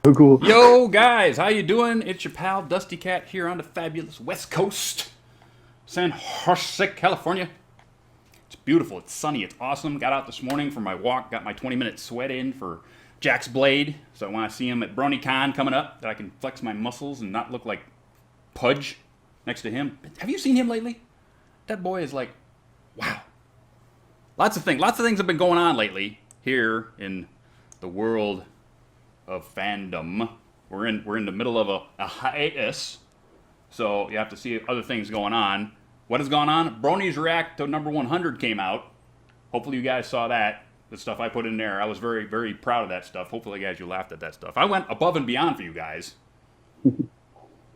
So cool. Yo, guys, how you doing? It's your pal Dustykatt here on the fabulous West Coast, San Jose, California. It's beautiful. It's sunny. It's awesome. Got out this morning for my walk. Got my 20-minute sweat in for Jack's Blade. So I want to see him at BronyCon coming up, that I can flex my muscles and not look like Pudge next to him. Have you seen him lately? That boy is like, wow. Lots of things have been going on lately here in the world of fandom. We're in the middle of a hiatus, so you have to see other things going on. What has gone on? Brony's React to number 100 came out. Hopefully you guys saw that. The stuff I put in there. I was very, very proud of that stuff. Hopefully, guys, you laughed at that stuff. I went above and beyond for you guys.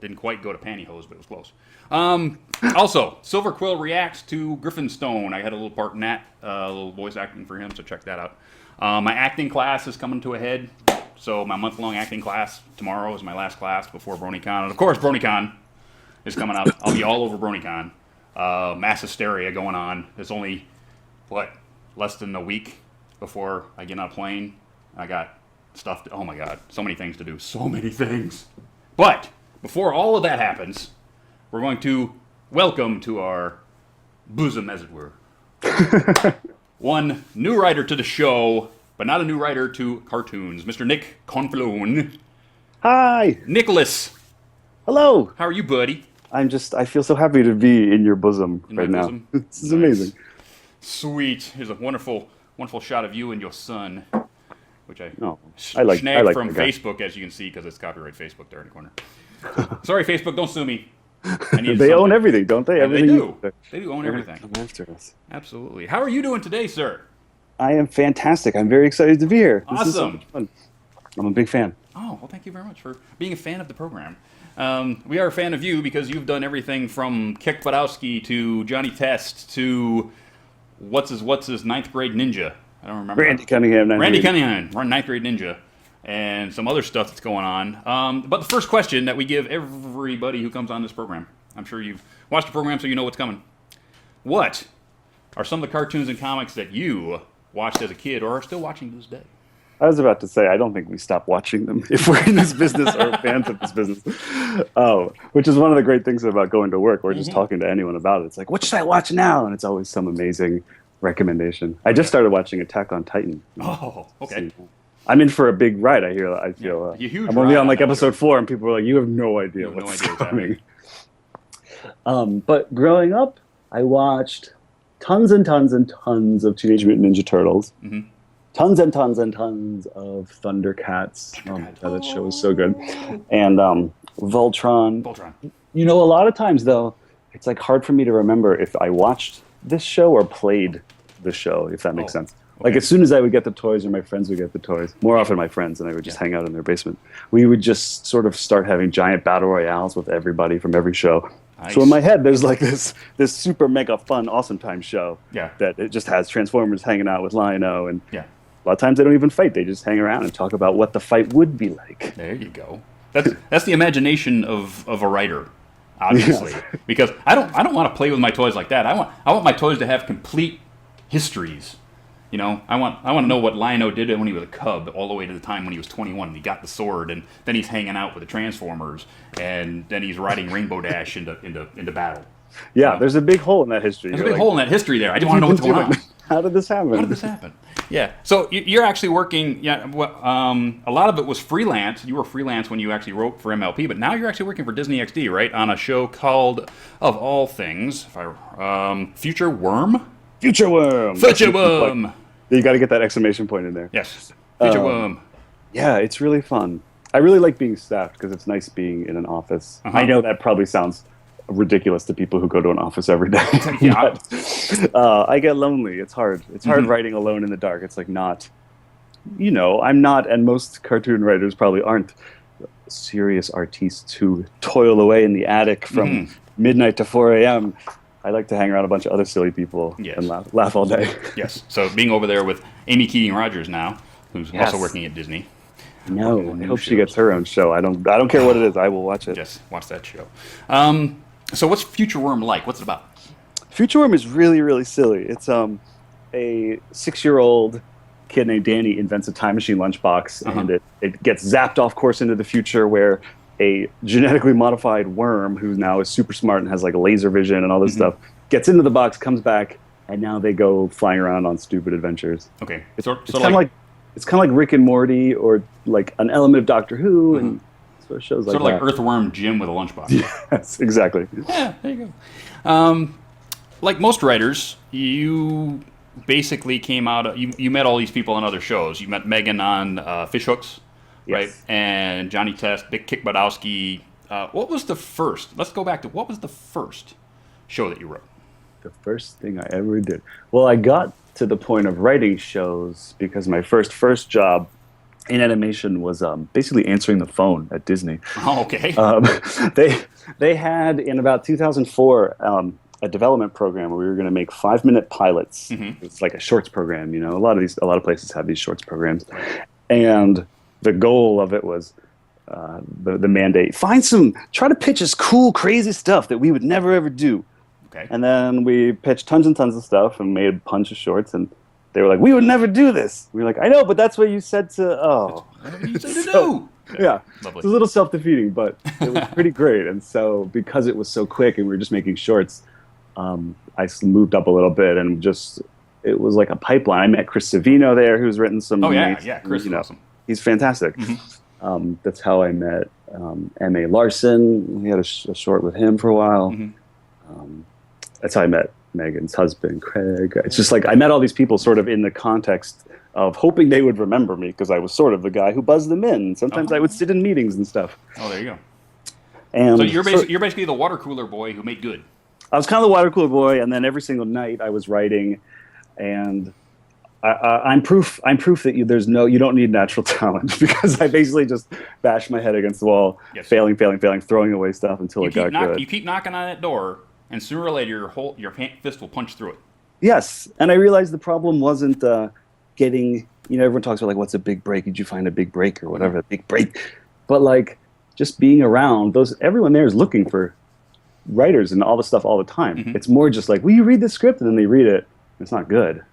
Didn't quite go to pantyhose, but it was close. Also, Silver Quill reacts to Griffinstone. I had a little part in that, a little voice acting for him, so check that out. My acting class is coming to a head. So my month-long acting class tomorrow is my last class before BronyCon. And of course, BronyCon is coming up. I'll be all over BronyCon. Mass hysteria going on. There's only, less than a week before I get on a plane. I got stuff oh my God, so many things to do. So many things. But before all of that happens, we're going to welcome to our bosom, as it were, one new writer to the show, but not a new writer to cartoons, Mr. Nick Confalone. Hi. Nicholas. Hello. How are you, buddy? I feel so happy to be in your bosom right now. Bosom? This is amazing. Sweet. Here's a wonderful shot of you and your son, which I like snagged from that guy. Facebook, as you can see, because it's copyright Facebook there in the corner. Sorry, Facebook, don't sue me. They own everything, don't they? They do. They do own everything. Come after us. Absolutely. How are you doing today, sir? I am fantastic. I'm very excited to be here. This is so Awesome. much fun. I'm a big fan. Oh, well, thank you very much for being a fan of the program. We are a fan of you because you've done everything from Kick Badowski to Johnny Test to what's his ninth grade ninja. I don't remember. Randy Cunningham. Randy Cunningham, run ninth grade ninja, and some other stuff that's going on. But the first question that we give everybody who comes on this program, I'm sure you've watched the program so you know what's coming. What are some of the cartoons and comics that you watched as a kid or are still watching to this day? I was about to say, I don't think we stop watching them if we're in this business or fans of this business. Which is one of the great things about going to work or just talking to anyone about it. It's like, what should I watch now? And it's always some amazing recommendation. I just started watching Attack on Titan. Oh, okay. I'm in for a big ride. I feel. A huge I'm only ride. on like episode 4, and people are like, "You have no idea have no what's idea what's coming." But growing up, I watched tons and tons and tons of Teenage Mutant Ninja Turtles. Mm-hmm. Tons and tons and tons of Thundercats. Oh my God, that show was so good. And Voltron. You know, a lot of times, though, it's like hard for me to remember if I watched this show or played the show, if that makes sense. Okay. Like, as soon as I would get the toys or my friends would get the toys, more often my friends and I would just hang out in their basement, we would just sort of start having giant battle royales with everybody from every show. Nice. So in my head, there's like this super mega fun, awesome time show Yeah. that it just has Transformers hanging out with Lion-O, and Yeah. a lot of times they don't even fight. They just hang around and talk about what the fight would be like. There you go. That's the imagination of a writer, obviously. Because I don't want to play with my toys like that. I want my toys to have complete histories. You know, I want to know what Lion-O did when he was a cub, all the way to the time when he was 21 and he got the sword, and then he's hanging out with the Transformers, and then he's riding Rainbow Dash into battle. Yeah, there's a big hole in that history. There's a big hole in that history there. I just want to know what's going on. How did this happen? How did this happen? Yeah. So you're actually working. Yeah. A lot of it was freelance. You were freelance when you actually wrote for MLP, but now you're actually working for Disney XD, right? On a show called, of all things, Future Worm. Future Worm. Future Worm. You got to get that exclamation point in there. Yes. Future Worm. Yeah, it's really fun. I really like being staffed because it's nice being in an office. I know that probably sounds ridiculous to people who go to an office every day. Yeah. But, I get lonely. It's hard. It's hard writing alone in the dark. It's like not, I'm not, and most cartoon writers probably aren't, serious artistes who toil away in the attic from midnight to 4 a.m. I like to hang around a bunch of other silly people and laugh all day. Yes. So being over there with Amy Keating-Rogers now, who's also working at Disney. No, I hope she gets her own show. I don't care what it is. I will watch it. Yes, watch that show. So what's Future Worm like? What's it about? Future Worm is really, really silly. It's a 6-year-old kid named Danny invents a time machine lunchbox, and it gets zapped off course into the future where a genetically modified worm, who now is super smart and has like laser vision and all this stuff, gets into the box, comes back, and now they go flying around on stupid adventures. Okay, it's kind of like Rick and Morty, or like an element of Doctor Who, and sort of shows like sort of like Earthworm Jim with a lunchbox. Yes, exactly. Yeah, there you go. Like most writers, you basically came out. You met all these people on other shows. You met Megan on Fish Hooks. Right, and Johnny Test, Big Kick Badowski. What was the first? Let's go back to what was the first show that you wrote? The first thing I ever did. Well, I got to the point of writing shows because my first job in animation was basically answering the phone at Disney. Oh, okay. They had in about 2004 a development program where we were going to make 5-minute pilots. It's like a shorts program. You know, a lot of places have these shorts programs, and the goal of it was the mandate. Try to pitch us cool, crazy stuff that we would never, ever do. Okay. And then we pitched tons and tons of stuff and made a bunch of shorts, and they were like, we would never do this. We were like, I know, but that's what you said to, That's what you said to do. Yeah. Lovely. It's a little self-defeating, but it was pretty great. And so because it was so quick and we were just making shorts, I moved up a little bit and it was like a pipeline. I met Chris Savino there, who's written some. Oh, yeah, Chris is awesome. He's fantastic. That's how I met M.A. Larson. We had a short with him for a while. That's how I met Megan's husband, Craig. It's just like I met all these people sort of in the context of hoping they would remember me because I was sort of the guy who buzzed them in. Sometimes I would sit in meetings and stuff. Oh, there you go. And so you're basically the water cooler boy who made good. I was kind of the water cooler boy, and then every single night I was writing, and I'm proof that you don't need natural talent because I basically just bashed my head against the wall, failing, throwing away stuff until it got good. You keep knocking on that door, and sooner or later your fist will punch through it. Yes, and I realized the problem wasn't getting. Everyone talks about like, what's a big break? Did you find a big break or whatever? A big break, but like just being around everyone there is looking for writers and all this stuff all the time. It's more just like, will you read the script? And then they read it. It's not good.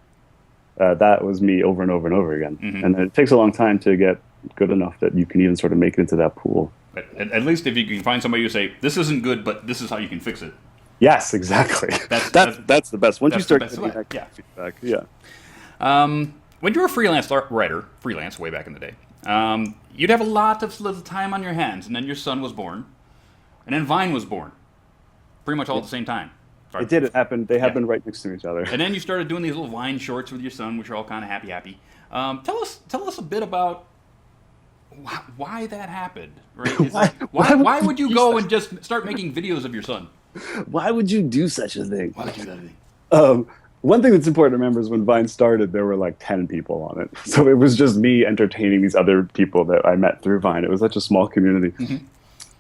That was me over and over and over again. And it takes a long time to get good enough that you can even sort of make it into that pool. But at least if you can find somebody who say, this isn't good, but this is how you can fix it. Yes, exactly. That's the best. Once you start getting that kind of feedback. Yeah. When you were a freelance way back in the day, you'd have a lot of time on your hands, and then your son was born, and then Vine was born. Pretty much all at the same time. It did. It happened. They happened right next to each other. And then you started doing these little Vine shorts with your son, which are all kind of happy. Tell us a bit about why that happened. Right? Why would you go and just start making videos of your son? Why would you do such a thing? Why would you do that thing? One thing that's important to remember is when Vine started, there were like 10 people on it. So it was just me entertaining these other people that I met through Vine. It was such a small community.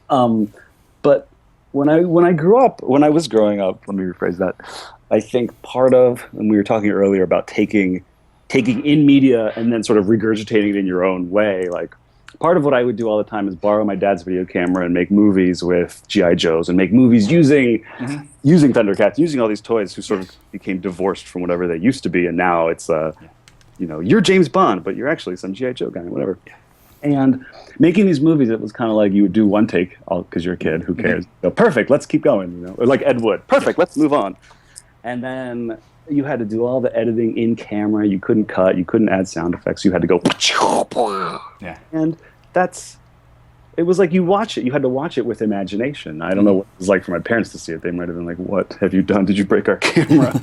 But when I was growing up, let me rephrase that. I think part of, and we were talking earlier about taking in media and then sort of regurgitating it in your own way. Like part of what I would do all the time is borrow my dad's video camera and make movies with G.I. Joes and make movies using Thundercats, using all these toys who sort of became divorced from whatever they used to be, and now it's you're James Bond, but you're actually some G.I. Joe guy, whatever. And making these movies, it was kind of like you would do one take, because you're a kid, who cares? Perfect, let's keep going. Or like Ed Wood, perfect, let's move on. And then you had to do all the editing in camera. You couldn't cut, you couldn't add sound effects. You had to go, and it was like you had to watch it with imagination. I don't know what it was like for my parents to see it. They might have been like, what have you done? Did you break our camera?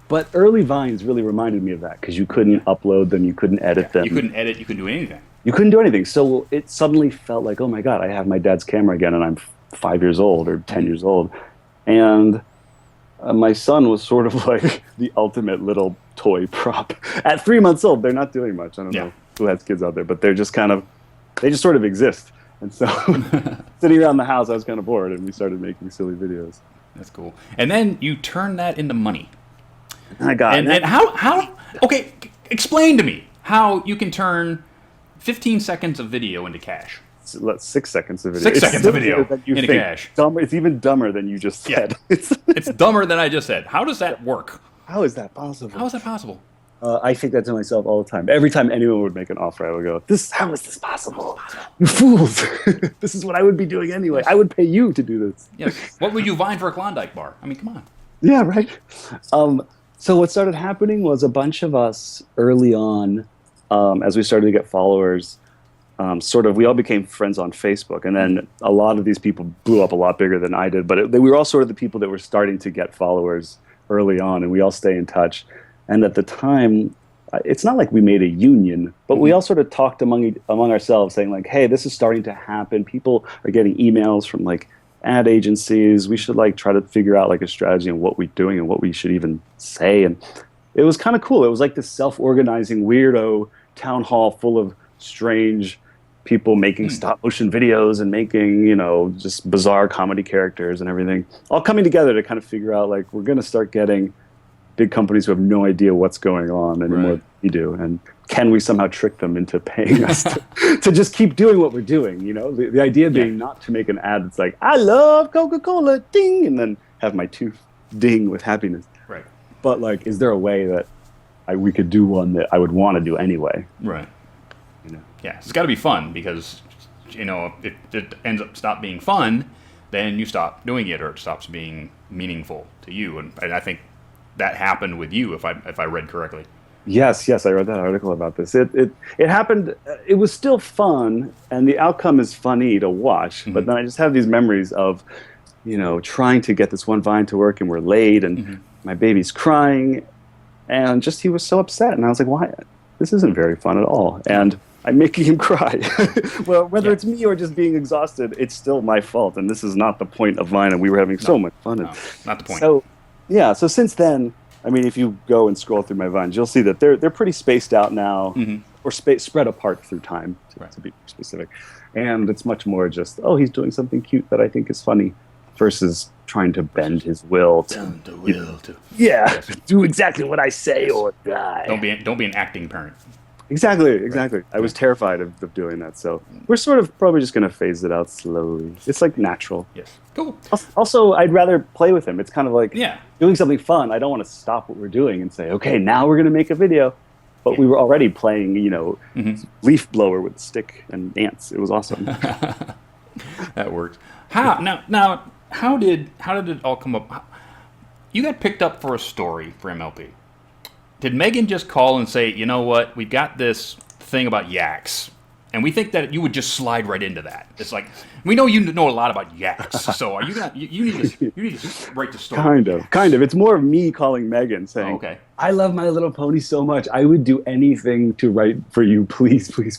But early Vines really reminded me of that because you couldn't upload them, you couldn't edit them. You couldn't edit, you couldn't do anything. You couldn't do anything. So it suddenly felt like, oh my God, I have my dad's camera again and I'm 5 years old or 10 years old. And my son was sort of like the ultimate little toy prop. At 3 months old, they're not doing much. I don't know who has kids out there, but they just sort of exist. And so sitting around the house, I was kind of bored and we started making silly videos. That's cool. And then you turn that into money. I got it. And how, okay, explain to me how you can turn 15 seconds of video into cash. 6 seconds of video. 6 seconds of video into cash. It's even dumber than you just said. It's dumber than I just said. How does that work? How is that possible? How is that possible? I think that to myself all the time. Every time anyone would make an offer, I would go, how is this possible? You fools. This is what I would be doing anyway. I would pay you to do this. Yes. What would you vine for a Klondike bar? I mean, come on. Yeah, right. So what started happening was a bunch of us early on, as we started to get followers, we all became friends on Facebook. And then a lot of these people blew up a lot bigger than I did. But we were all sort of the people that were starting to get followers early on, and we all stay in touch. And at the time, it's not like we made a union, but we all sort of talked among ourselves saying like, hey, this is starting to happen. People are getting emails from like ad agencies. We should like try to figure out like a strategy on what we're doing and what we should even say. And it was kind of cool. It was like this self-organizing weirdo town hall full of strange people making stop motion videos and making, just bizarre comedy characters and everything, all coming together to kind of figure out like, we're going to start getting big companies who have no idea what's going on anymore than we do. And can we somehow trick them into paying us to just keep doing what we're doing? The idea being not to make an ad that's like, I love Coca-Cola, ding, and then have my tooth ding with happiness. Right. But like, is there a way that we could do one that I would want to do anyway? Right. Yeah, it's got to be fun because, if it ends up stop being fun, then you stop doing it or it stops being meaningful to you. And I think that happened with you, if I read correctly. Yes, I read that article about this. It happened. It was still fun, and the outcome is funny to watch. But then I just have these memories of, trying to get this one vine to work, and we're late, and my baby's crying, and just he was so upset, and I was like, why? This isn't very fun at all, and I'm making him cry. Well, whether it's me or just being exhausted, it's still my fault, and this is not the point of Vine, and we were having so much fun. No, not the point. So since then, I mean, if you go and scroll through my Vines, you'll see that they're pretty spaced out now, or spread apart through time, to be specific. And it's much more just, he's doing something cute that I think is funny, versus trying to bend his will to do exactly what I say or die. Don't be an acting parent. Exactly. I was terrified of doing that, so we're sort of probably just going to phase it out slowly. It's like natural. Yes. Cool. Also, I'd rather play with him. It's kind of like doing something fun. I don't want to stop what we're doing and say, okay, now we're going to make a video. But we were already playing, leaf blower with a stick and ants. It was awesome. That works. How did it all come up? You got picked up for a story for MLP. Did Megan just call and say, you know what, we've got this thing about yaks, and we think that you would just slide right into that? It's like, we know you know a lot about yaks, so are you gonna? You need to write the story. Kind of. It's more of me calling Megan saying, okay, I love My Little Pony so much. I would do anything to write for you. Please, please.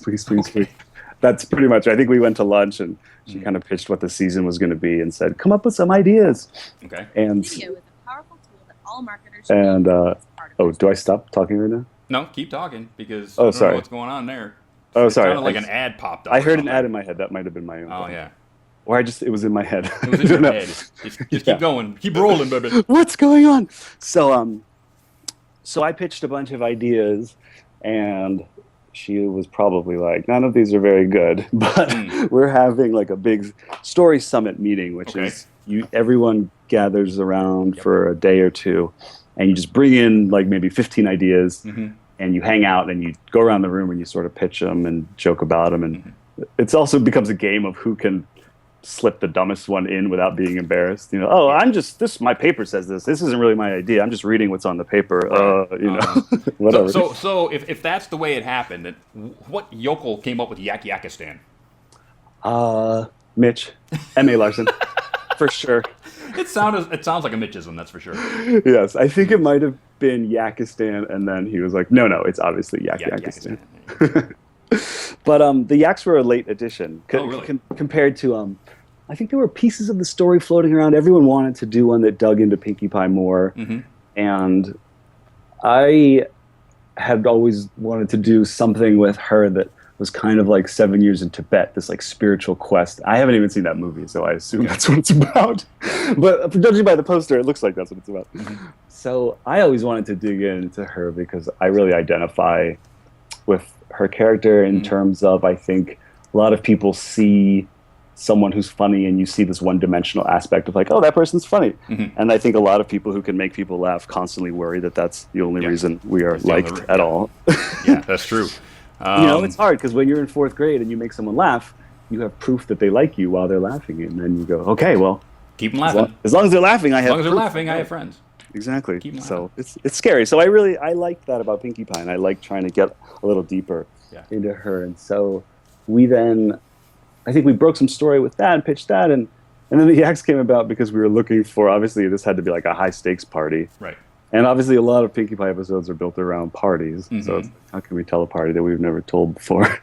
That's pretty much. I think we went to lunch and she kind of pitched what the season was going to be and said, come up with some ideas. Okay. And video is a powerful tool that all marketers should use. And do I stop talking right now? No, keep talking because I don't know what's going on there. Oh, sorry. It sounded like an ad popped up. I heard an ad in my head. That might have been my own. Oh, yeah. Or it was in my head. It was in your head. Just keep going. Keep rolling, baby. What's going on? So I pitched a bunch of ideas, and she was probably like, none of these are very good, but we're having like a big story summit meeting, which is everyone gathers around for a day or two, and you just bring in like maybe 15 ideas, and you hang out and you go around the room and you sort of pitch them and joke about them, and it also becomes a game of who can slip the dumbest one in without being embarrassed. My paper says this. This isn't really my idea. I'm just reading what's on the paper. Whatever. So if that's the way it happened, then what yokel came up with Yak Yakistan? Mitch, M.A. Larson, for sure. It sounds like a Mitchism, that's for sure. Yes, I think it might have been Yakistan, and then he was like, no, it's obviously Yakistan. But the Yaks were a late addition compared to, I think there were pieces of the story floating around. Everyone wanted to do one that dug into Pinkie Pie more, and I had always wanted to do something with her that was kind of like 7 Years in Tibet, this like spiritual quest. I haven't even seen that movie, so I assume that's what it's about. But judging by the poster, it looks like that's what it's about. So I always wanted to dig into her because I really identify with her character in terms of, I think a lot of people see someone who's funny and you see this one-dimensional aspect of like, oh, that person's funny. And I think a lot of people who can make people laugh constantly worry that that's the only reason we are liked at all. Yeah, that's true. You know, it's hard because when you're in 4th grade and you make someone laugh, you have proof that they like you while they're laughing, and then you go, okay, well, keep them laughing. As long as they're laughing, I have. As long as they're laughing, I have friends. Exactly. So it's scary. So I liked that about Pinkie Pie, and I like trying to get a little deeper into her. And so we then, I think we broke some story with that and pitched that, and then the Yaks came about because we were looking for, obviously this had to be like a high stakes party. Right. And obviously a lot of Pinkie Pie episodes are built around parties. So it's, how can we tell a party that we've never told before?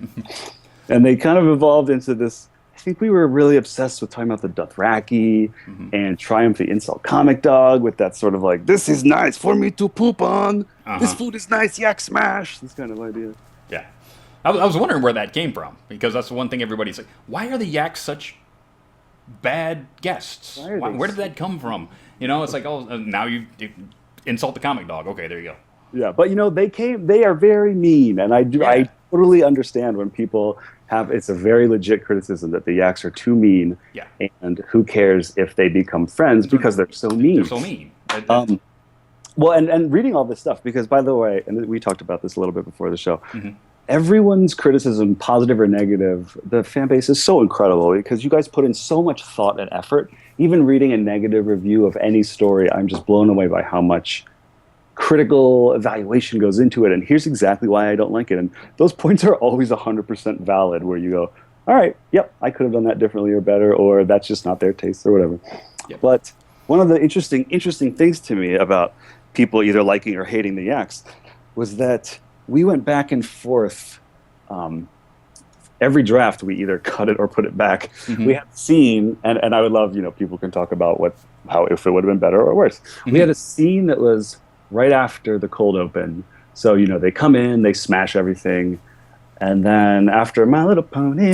And they kind of evolved into this. I think we were really obsessed with talking about the Dothraki and Triumph the Insult Comic Dog with that sort of like, this is nice for me to poop on. This food is nice, yak smash. This kind of idea. Yeah. I was wondering where that came from, because that's the one thing everybody's like, why are the Yaks such bad guests? Where did that come from? You know, it's like, oh, now you insult the comic dog. Okay, there you go. Yeah, but you know, they are very mean, and I totally understand when people have, it's a very legit criticism that the Yaks are too mean, and who cares if they become friends because they're so mean. They're so mean. Well, and reading all this stuff, because by the way, and we talked about this a little bit before the show, everyone's criticism, positive or negative, the fan base is so incredible because you guys put in so much thought and effort. Even reading a negative review of any story, I'm just blown away by how much critical evaluation goes into it, and here's exactly why I don't like it. And those points are always 100% valid, where you go, all right, yep, I could have done that differently or better, or that's just not their taste or whatever. But one of the interesting things to me about people either liking or hating the Yaks was that we went back and forth. Every draft, we either cut it or put it back. We had a scene, and I would love, you know, people can talk about if it would have been better or worse. We had a scene that was right after the cold open. So, you know, they come in, they smash everything, and then after My Little Pony,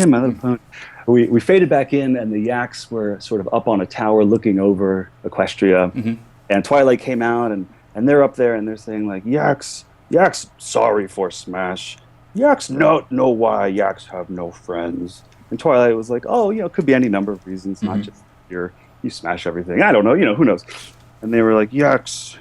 we faded back in, and the Yaks were sort of up on a tower looking over Equestria, and Twilight came out, and they're up there, and they're saying, like, Yaks, sorry for Smash. Yaks not know why Yaks have no friends. And Twilight was like, oh, you know, it could be any number of reasons, not just you smash everything. I don't know, you know, who knows? And they were like, Yaks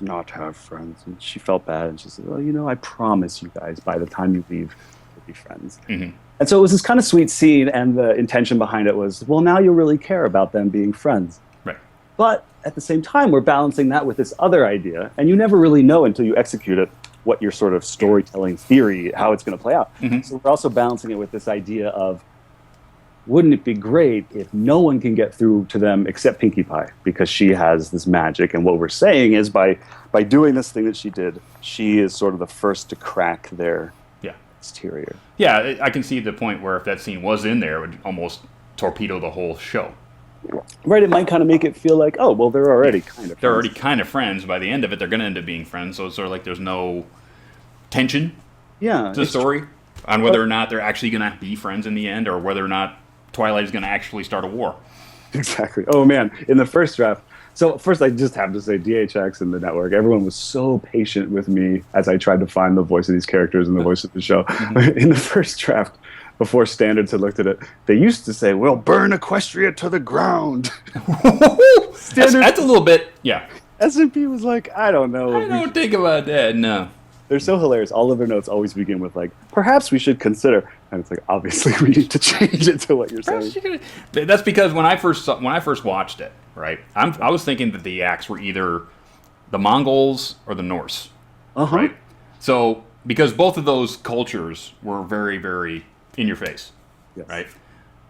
not have friends. And she felt bad, and she said, well, you know, I promise you guys, by the time you leave, we'll be friends. And so it was this kind of sweet scene, and the intention behind it was, well, now you'll really care about them being friends. Right. But at the same time, we're balancing that with this other idea, and you never really know until you execute it what your sort of storytelling theory, how it's going to play out. So we're also balancing it with this idea of, wouldn't it be great if no one can get through to them except Pinkie Pie, because she has this magic, and what we're saying is by doing this thing that she did, she is sort of the first to crack their exterior. Yeah, I can see the point where if that scene was in there, it would almost torpedo the whole show. Right, it might kind of make it feel like, oh, well, they're already kind of friends. They're already kind of friends. By the end of it, they're going to end up being friends, so it's sort of like there's no tension to the story on whether or not they're actually going to be friends in the end, or whether or not Twilight is going to actually start a war. Exactly. Oh, man, in the first draft, so first I just have to say, DHX and the network, everyone was so patient with me as I tried to find the voice of these characters and the voice of the show. In the first draft, before Standards had looked at it, they used to say, well, burn Equestria to the ground. That's a little bit, S&P was like, I don't know. I don't think about that, no. They're so hilarious. All of their notes always begin with, like, perhaps we should consider. And it's like, obviously, we need to change it to what you're saying. That's because when I first watched it, right, I was thinking that the Yaks were either the Mongols or the Norse, right? So, because both of those cultures were very, very in your face, right?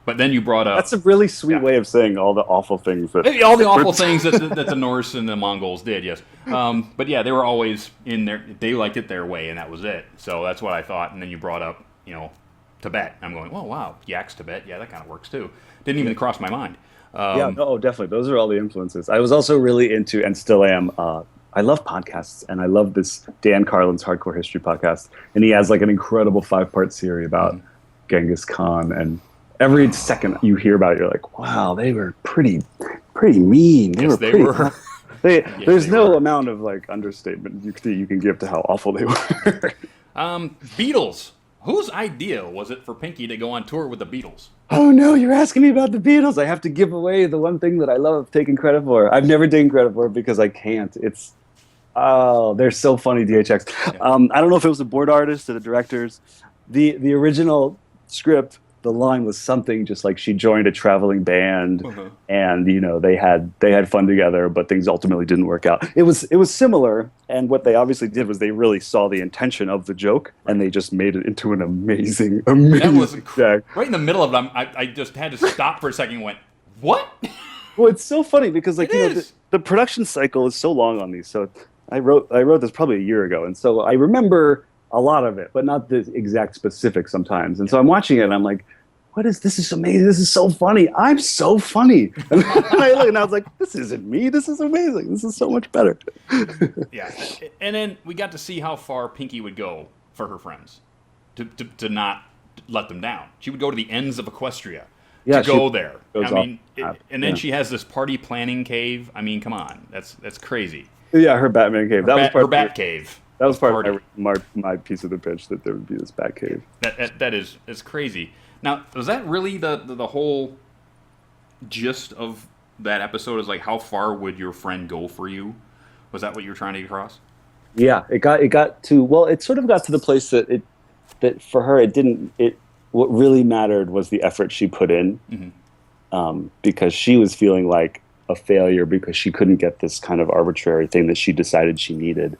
But then you brought up... That's a really sweet way of saying all the awful things that... All the awful things that the Norse and the Mongols did, yes. But yeah, they were always in there. They liked it their way, and that was it. So that's what I thought. And then you brought up, you know, Tibet. I'm going, oh, wow, Yaks, Tibet. Yeah, that kind of works, too. Didn't even cross my mind. Definitely. Those are all the influences. I was also really into, and still am, I love podcasts, and I love this Dan Carlin's Hardcore History podcast. And he has like an incredible 5-part series about Genghis Khan, and every second you hear about it, you're like, wow, they were pretty mean. There's no amount of like understatement you can give to how awful they were. Beatles. Whose idea was it for Pinkie to go on tour with the Beatles? oh no, you're asking me about the Beatles. I have to give away the one thing that I love taking credit for. I've never taken credit for it because I can't. They're so funny, DHX. Yeah. I don't know if it was the board artist or the directors. The original script, the line was something just like she joined a traveling band, and they had fun together, but things ultimately didn't work out. It was similar, and what they obviously did was they really saw the intention of the joke, and they just made it into an amazing That was gag. right in the middle of it. I just had to stop for a second and went, what? Well, it's so funny because the production cycle is so long on these. So I wrote this probably a year ago, and so I remember a lot of it, but not the exact specifics sometimes. And so I'm watching it, and I'm like, "What is this? Is amazing! This is so funny! I'm so funny!" And I look, and I was like, "This isn't me. This is amazing. This is so much better." Yeah, and then we got to see how far Pinkie would go for her friends, to not let them down. She would go to the ends of Equestria to go there. I mean, and then she has this party planning cave. I mean, come on, that's crazy. Yeah, her Batman cave. That was part her Bat cave. That was part of my piece of the pitch, that there would be this Bat cave. It's crazy. Now, was that really the whole gist of that episode? Is like, how far would your friend go for you? Was that what you were trying to get across? Yeah, it got to, well, it sort of got to the place that for her what really mattered was the effort she put in, because she was feeling like a failure because she couldn't get this kind of arbitrary thing that she decided she needed.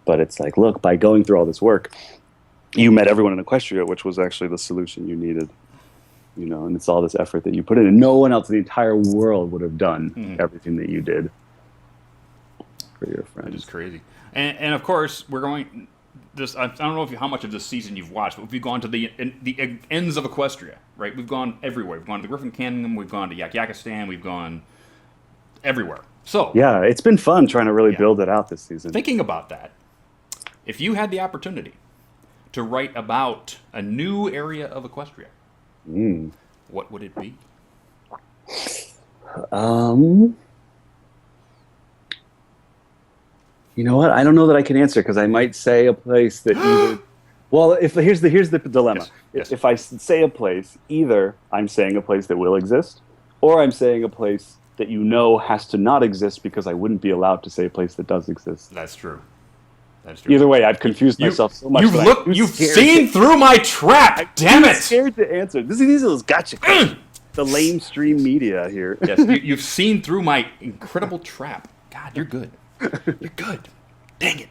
But it's like, look, by going through all this work, you met everyone in Equestria, which was actually the solution you needed. And it's all this effort that you put in, and no one else in the entire world would have done everything that you did for your friends. Which is crazy. And of course, we're going. I don't know how much of this season you've watched, but we've gone to the ends of Equestria, right? We've gone everywhere. We've gone to the Griffin Canyon. We've gone to Yakistan. We've gone everywhere. So yeah, it's been fun trying to really build it out this season. Thinking about that, if you had the opportunity to write about a new area of Equestria, what would it be? You know what? I don't know that I can answer, because I might say a place that either. Well, here's the dilemma. Yes. If I say a place, either I'm saying a place that will exist, or I'm saying a place that has to not exist, because I wouldn't be allowed to say a place that does exist. That's true. That's true. Either way, I've confused myself so much. You've seen through my trap. Damn it! I'm scared to answer. These are those gotcha. The lame stream media here. Yes, you've seen through my incredible trap. God, you're good. You're good. Dang it.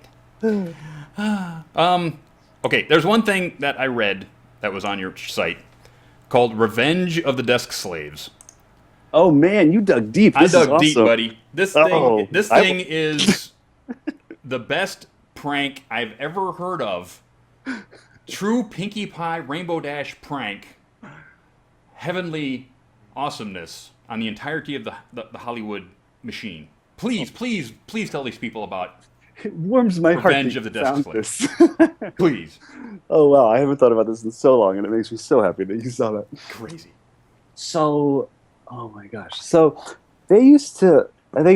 Okay, there's one thing that I read that was on your site called "Revenge of the Desk Slaves." Oh man, you dug deep. I dug deep, buddy. This thing is the best prank I've ever heard of. True Pinkie Pie Rainbow Dash prank. Heavenly awesomeness on the entirety of the Hollywood machine. Please tell these people about it. Warms my heart. Revenge of the Desk Slaves. Please. Oh wow, I haven't thought about this in so long, and it makes me so happy that you saw that. Crazy. So, oh my gosh. So they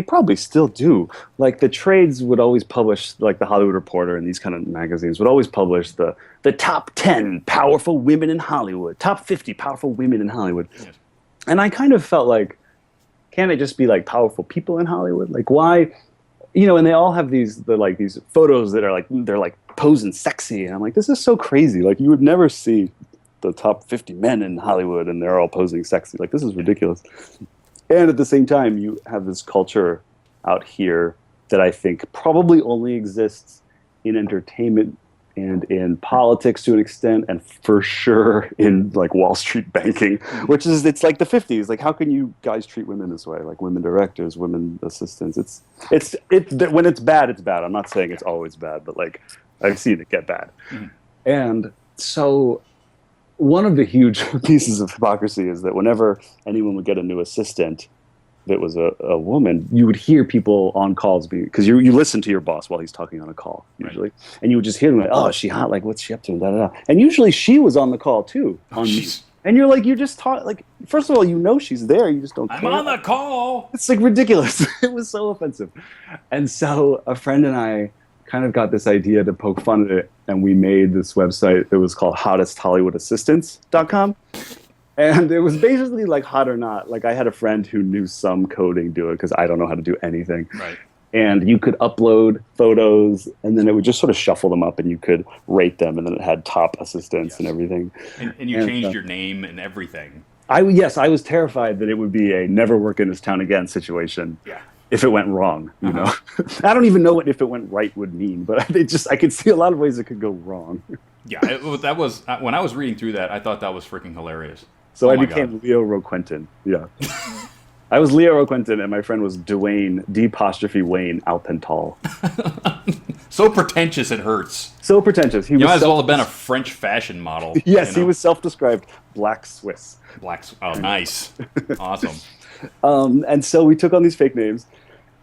probably still do. Like, the trades would always publish, like the Hollywood Reporter and these kind of magazines would always publish the top 10 powerful women in Hollywood, top 50 powerful women in Hollywood. Yes. And I kind of felt like, can't it just be like powerful people in Hollywood? Like, why? And they all have these photos that are they're like posing sexy, and I'm like, this is so crazy. Like, you would never see the top 50 men in Hollywood and they're all posing sexy. Like, this is ridiculous. And at the same time, you have this culture out here that I think probably only exists in entertainment and in politics to an extent, and for sure in like Wall Street banking, which is, it's like the 50s. Like, how can you guys treat women this way? Like, women directors, women assistants. When it's bad, it's bad. I'm not saying it's always bad, but like, I've seen it get bad. And so one of the huge pieces of hypocrisy is that whenever anyone would get a new assistant that was a woman, you would hear people on calls because you listen to your boss while he's talking on a call usually, and you would just hear them like, "Oh, is she hot? Like, what's she up to?" And da da da. And usually she was on the call too. And you're like, first of all, she's there. You just don't. I'm on the call. It's like ridiculous. It was so offensive. And so a friend and I kind of got this idea to poke fun at it, and we made this website that was called hottesthollywoodassistants.com. And it was basically like hot or not. Like I had a friend who knew some coding do it because I don't know how to do anything. Right. And you could upload photos and then it would just sort of shuffle them up and you could rate them. And then it had top assistants and everything. And you changed your name and everything. Yes, I was terrified that it would be a never work in this town again situation. Yeah. If it went wrong, you know. I don't even know what if it went right would mean, but I could see a lot of ways it could go wrong. Yeah, that was when I was reading through that, I thought that was freaking hilarious. So I became Leo Roquentin. Yeah. I was Leo Roquentin, and my friend was Dwayne, D''Wayne Alpental. So pretentious it hurts. So pretentious. He might as well have been a French fashion model. Yes, he was self-described Black Swiss. Oh, nice. Awesome. And so we took on these fake names.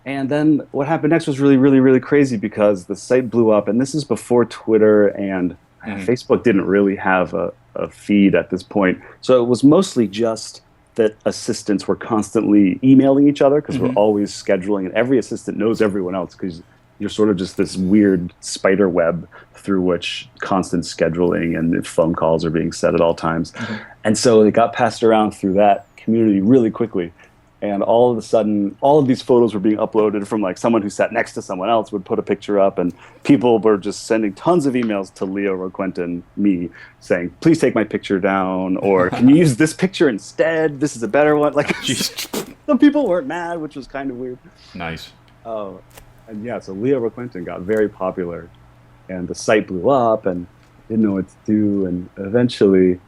And then what happened next was really, really, really crazy because the site blew up. And this is before Twitter and Facebook didn't really have a feed at this point. So it was mostly just that assistants were constantly emailing each other because we're always scheduling. And every assistant knows everyone else because you're sort of just this weird spider web through which constant scheduling and phone calls are being set at all times. And so it got passed around through that community really quickly. And all of a sudden, all of these photos were being uploaded from like someone who sat next to someone else would put a picture up, and people were just sending tons of emails to Leo Roquentin, me, saying, "Please take my picture down," or "Can you use this picture instead? This is a better one." Like, some people weren't mad, which was kind of weird. Nice. Oh, and yeah, so Leo Roquentin got very popular, and the site blew up, and didn't know what to do, and eventually,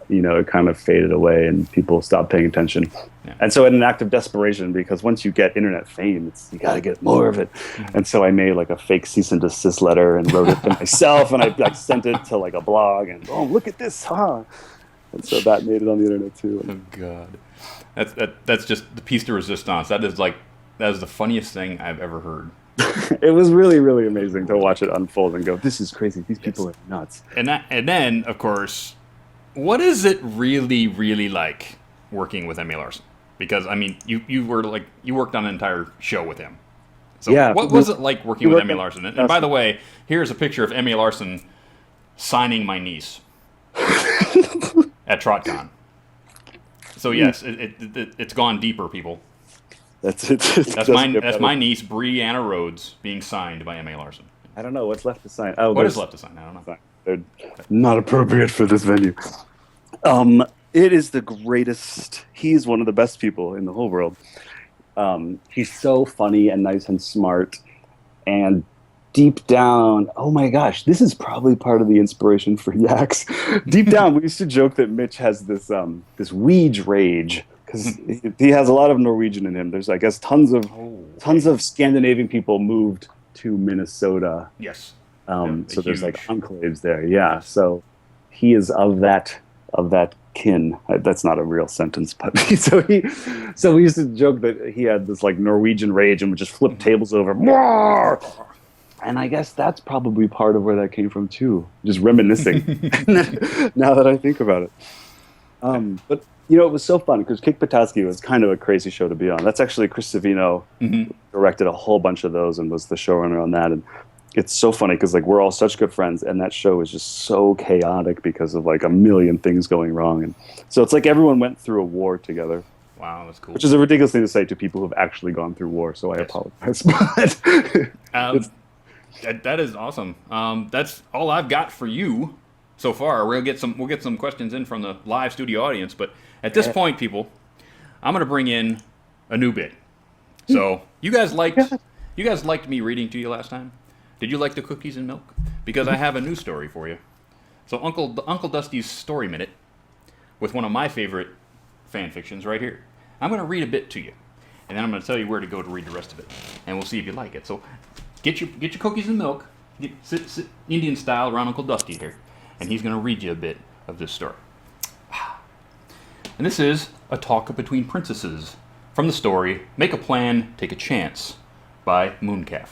you know, it kind of faded away and people stopped paying attention. Yeah. And so in an act of desperation, because once you get internet fame, you got to get more of it. And so I made like a fake cease and desist letter and wrote it to myself, and I like sent it to like a blog, and oh, look at this, huh? And so that made it on the internet too. Oh God, that's just the piece de resistance. That is the funniest thing I've ever heard. It was really, really amazing to watch it unfold and go, this is crazy. These people are nuts. And then of course, what is it really, really like working with Emmy Larson? Because I mean, you worked on an entire show with him. So yeah, what was it like working with Emmy Larson? And by the way, here's a picture of Emmy Larson signing my niece at TrotCon. So yes, it's gone deeper, people. That's it. That's my niece, Brianna Rhodes, being signed by Emmy Larson. I don't know what's left to sign. Oh, what is left to sign? I don't know. They're not appropriate for this venue. It is the greatest. He's one of the best people in the whole world. He's so funny and nice and smart. And deep down, oh my gosh, this is probably part of the inspiration for Yaks. Deep down, we used to joke that Mitch has this Weege rage because he has a lot of Norwegian in him. There's, I guess, tons of Scandinavian people moved to Minnesota. Yes. So there's like enclaves there. Yeah. So he is of that kin. That's not a real sentence, but so we used to joke that he had this like Norwegian rage and would just flip tables over. And I guess that's probably part of where that came from too. Just reminiscing. Now that I think about it. But you know, it was so fun because Kick Buttowski was kind of a crazy show to be on. That's actually Chris Savino directed a whole bunch of those and was the showrunner on that. And it's so funny because like we're all such good friends, and that show is just so chaotic because of like a million things going wrong. And so it's like everyone went through a war together. Wow, that's cool. Which is a ridiculous thing to say to people who've actually gone through war. So I apologize. But that is awesome. That's all I've got for you so far. We'll get some questions in from the live studio audience, but at this point, people, I'm gonna bring in a new bit. So you guys liked me reading to you last time. Did you like the cookies and milk? Because I have a new story for you. So Uncle Dusty's Story Minute with one of my favorite fan fictions right here. I'm going to read a bit to you, and then I'm going to tell you where to go to read the rest of it, and we'll see if you like it. So get your cookies and milk, sit Indian style around Uncle Dusty here, and he's going to read you a bit of this story. And this is A Talk Between Princesses from the story Make a Plan, Take a Chance by Mooncalf.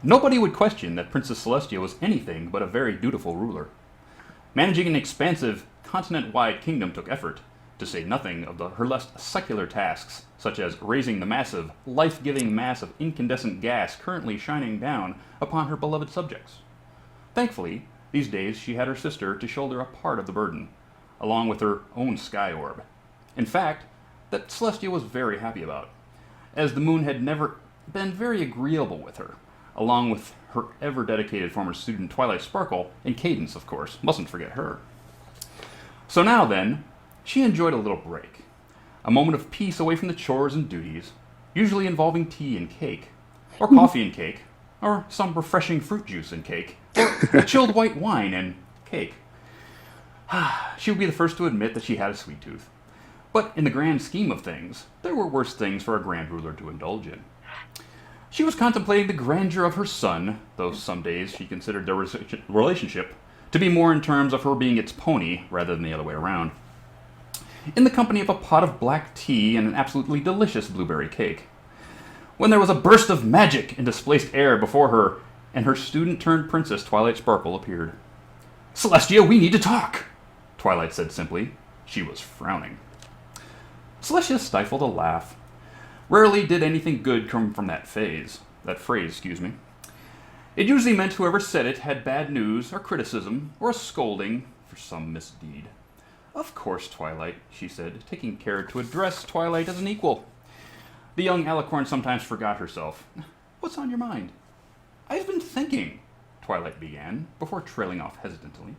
Nobody would question that Princess Celestia was anything but a very dutiful ruler. Managing an expansive, continent-wide kingdom took effort, to say nothing of her less secular tasks, such as raising the massive, life-giving mass of incandescent gas currently shining down upon her beloved subjects. Thankfully, These days, she had her sister to shoulder a part of the burden, along with her own sky orb. In fact, that Celestia was very happy about, as the moon had never been very agreeable with her, along with her ever-dedicated former student Twilight Sparkle, and Cadence, of course. Mustn't forget her. So now then, she enjoyed a little break. A moment of peace away from the chores and duties, usually involving tea and cake, or coffee and cake, or some refreshing fruit juice and cake, or chilled white wine and cake. She would be the first to admit that she had a sweet tooth. But in the grand scheme of things, there were worse things for a grand ruler to indulge in. She was contemplating the grandeur of her son, though some days she considered their relationship to be more in terms of her being its pony rather than the other way around. In the company of a pot of black tea and an absolutely delicious blueberry cake, when there was a burst of magic and displaced air before her, and her student-turned-princess Twilight Sparkle appeared. "Celestia, we need to talk," Twilight said simply. She was frowning. Celestia stifled a laugh. Rarely did anything good come from that phrase. It usually meant whoever said it had bad news or criticism or a scolding for some misdeed. "Of course, Twilight," she said, taking care to address Twilight as an equal. The young alicorn sometimes forgot herself. "What's on your mind?" "I've been thinking," Twilight began, before trailing off hesitantly.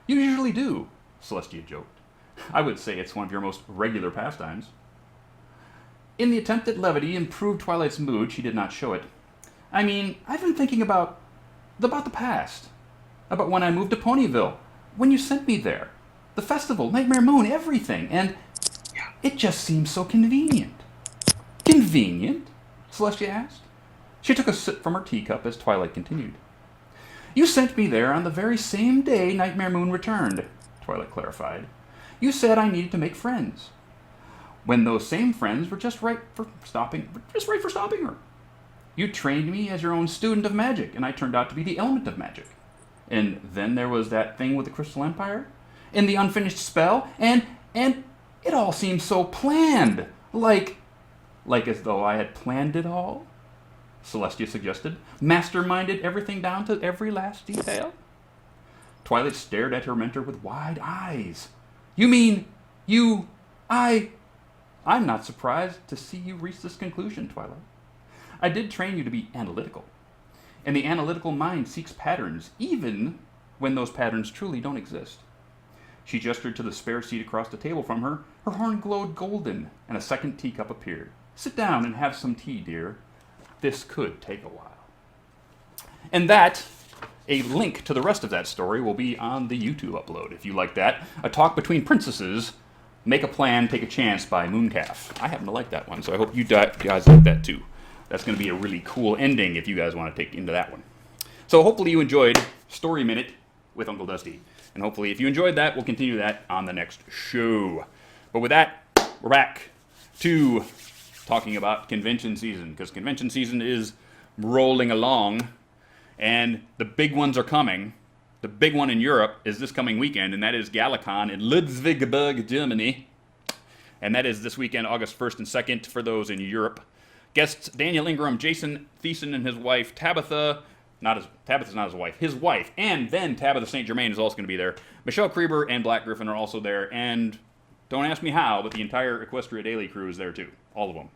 "You usually do," Celestia joked. "I would say it's one of your most regular pastimes." In the attempt at levity improved Twilight's mood, she did not show it. "I mean, I've been thinking about the past. About when I moved to Ponyville, when you sent me there. The festival, Nightmare Moon, everything, and it just seems so convenient." "Convenient?" Celestia asked. She took a sip from her teacup as Twilight continued. "You sent me there on the very same day Nightmare Moon returned," Twilight clarified. "You said I needed to make friends. When those same friends were just right for stopping her. You trained me as your own student of magic, and I turned out to be the element of magic. And then there was that thing with the Crystal Empire, and the unfinished spell, and it all seemed so planned, like as though I had planned it all," Celestia suggested. "Masterminded everything down to every last detail?" Twilight stared at her mentor with wide eyes. "You mean, I'm not surprised to see you reach this conclusion, Twilight. I did train you to be analytical. And the analytical mind seeks patterns, even when those patterns truly don't exist." She gestured to the spare seat across the table from her. Her horn glowed golden, and a second teacup appeared. "Sit down and have some tea, dear. This could take a while." And that, a link to the rest of that story will be on the YouTube upload, if you like that. A Talk Between Princesses, Make a Plan, Take a Chance by Mooncalf. I happen to like that one, so I hope you guys like that too. That's going to be a really cool ending if you guys want to take into that one. So hopefully you enjoyed Story Minute with Uncle Dusty. And hopefully if you enjoyed that, we'll continue that on the next show. But with that, we're back to talking about convention season, because convention season is rolling along, and the big ones are coming. The big one in Europe is this coming weekend, and that is Galacon in Ludwigsburg, Germany. And that is this weekend, August 1st and 2nd, for those in Europe. Guests Daniel Ingram, Jason Thiessen and his wife, Tabitha's not his wife, his wife, and then Tabitha St. Germain is also going to be there. Michelle Krieber and Black Griffin are also there, and don't ask me how, but the entire Equestria Daily crew is there too. All of them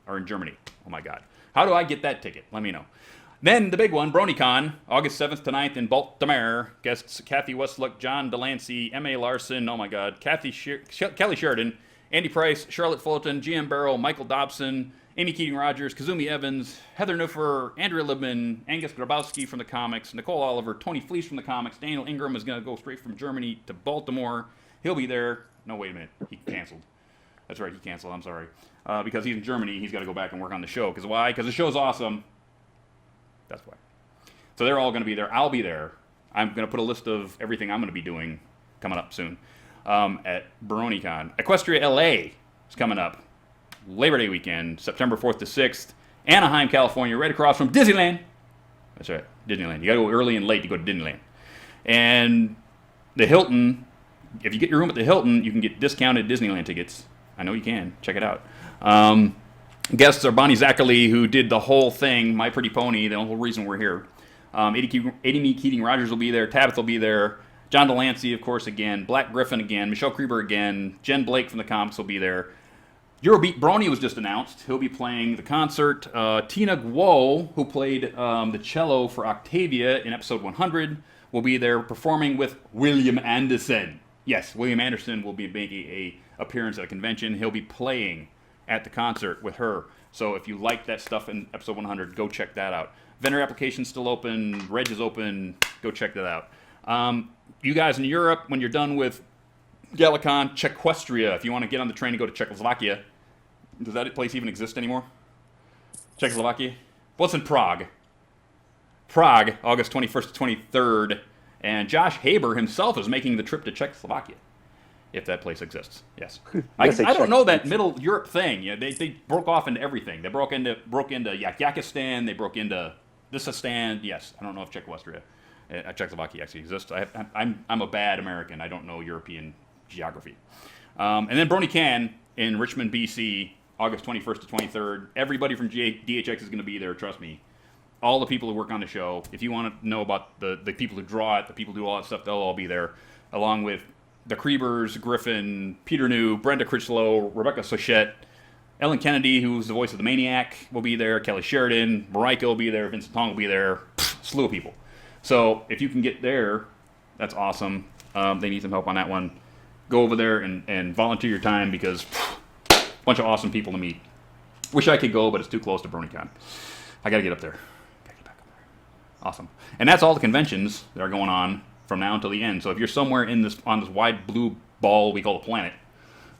are in Germany. Oh my God. How do I get that ticket? Let me know. Then the big one, BronyCon, August 7th to 9th in Baltimore. Guests Kathy Westluck, John Delancey, M.A. Larson, oh my God, Kelly Sheridan, Andy Price, Charlotte Fulton, G.M. Barrow, Michael Dobson, Amy Keating-Rogers, Kazumi Evans, Heather Nuffer, Andrea Libman, Angus Grabowski from the comics, Nicole Oliver, Tony Fleece from the comics. Daniel Ingram is going to go straight from Germany to Baltimore. He'll be there. No, wait a minute. He canceled. That's right, he canceled. I'm sorry. Because he's in Germany, he's got to go back and work on the show. Because why? Because the show's awesome. That's why. So they're all going to be there. I'll be there. I'm going to put a list of everything I'm going to be doing coming up soon at BronyCon. Equestria LA is coming up. Labor Day weekend, September 4th to 6th. Anaheim, California, right across from Disneyland. That's right, Disneyland. You got to go early and late to go to Disneyland. And the Hilton, if you get your room at the Hilton, you can get discounted Disneyland tickets. I know you can. Check it out. Guests are Bonnie Zachary, who did the whole thing, My Pretty Pony, the whole reason we're here. Amy Keating Rogers will be there. Tabitha will be there. John Delancey, of course, again. Black Griffin again. Michelle Creeper again. Jen Blake from the comics will be there. Eurobeat Brony was just announced. He'll be playing the concert. Tina Guo, who played the cello for Octavia in episode 100, will be there performing with William Anderson. Yes, William Anderson will be making a appearance at a convention. He'll be playing at the concert with her. So if you like that stuff in episode 100, go check that out. Vendor application's still open. Reg is open. Go check that out. You guys in Europe, when you're done with Galacon, Czechoslovakia, if you want to get on the train and go to Czechoslovakia, does that place even exist anymore? Czechoslovakia? What's in Prague? Prague, August 21st to 23rd. And Josh Haber himself is making the trip to Czechoslovakia, if that place exists. Yes. I don't know that Middle Europe thing. Yeah, they broke off into everything. They broke into Yakistan. They broke into Thisistan. Yes. I don't know if Czechoslovakia actually exists. I'm a bad American. I don't know European geography. And then Brony Can in Richmond, BC, August 21st to 23rd. Everybody from DHX is going to be there, trust me. All the people who work on the show. If you want to know about the people who draw it, the people who do all that stuff, they'll all be there, along with the Kriebers, Griffin, Peter New, Brenda Critchlow, Rebecca Sochette, Ellen Kennedy, who's the voice of the Maniac, will be there. Kelly Sheridan, Marika will be there. Vincent Tong will be there. Slew of people. So if you can get there, that's awesome. They need some help on that one. Go over there and volunteer your time because a bunch of awesome people to meet. Wish I could go, but it's too close to BronyCon. I got to get up there. Got to get back up there. Awesome. And that's all the conventions that are going on from now until the end. So if you're somewhere on this wide blue ball we call the planet,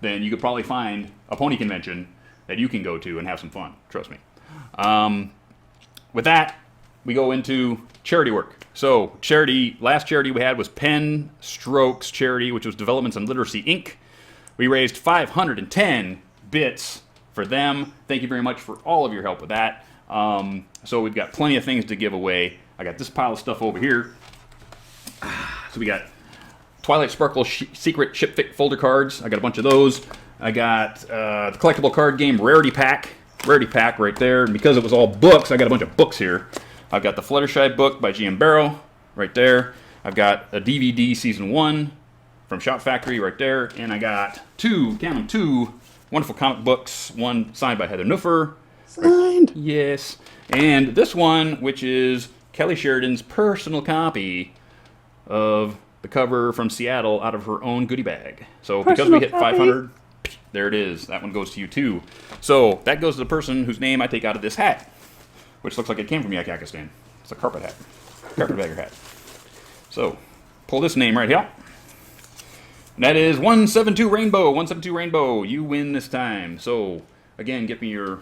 then you could probably find a pony convention that you can go to and have some fun. Trust me. With that, we go into charity work. So last charity we had was Pen Strokes Charity, which was Developments in Literacy, Inc. We raised 510 bits for them. Thank you very much for all of your help with that. So we've got plenty of things to give away. I got this pile of stuff over here. So we got Twilight Sparkle Secret Shipfic folder cards. I got a bunch of those. I got the collectible card game Rarity Pack right there. And because it was all books, I got a bunch of books here. I've got the Fluttershy book by G.M. Barrow right there. I've got a DVD Season 1 from Shop Factory right there. And I got two wonderful comic books. One signed by Heather Nuffer. Signed? Yes. And this one, which is Kelly Sheridan's personal copy of the cover from Seattle out of her own goodie bag. So because we hit 500, there it is. That one goes to you too. So that goes to the person whose name I take out of this hat, which looks like it came from Yakistan. It's a carpetbagger hat. So pull this name right here. And that is 172 Rainbow. 172 Rainbow. You win this time. So again, get me your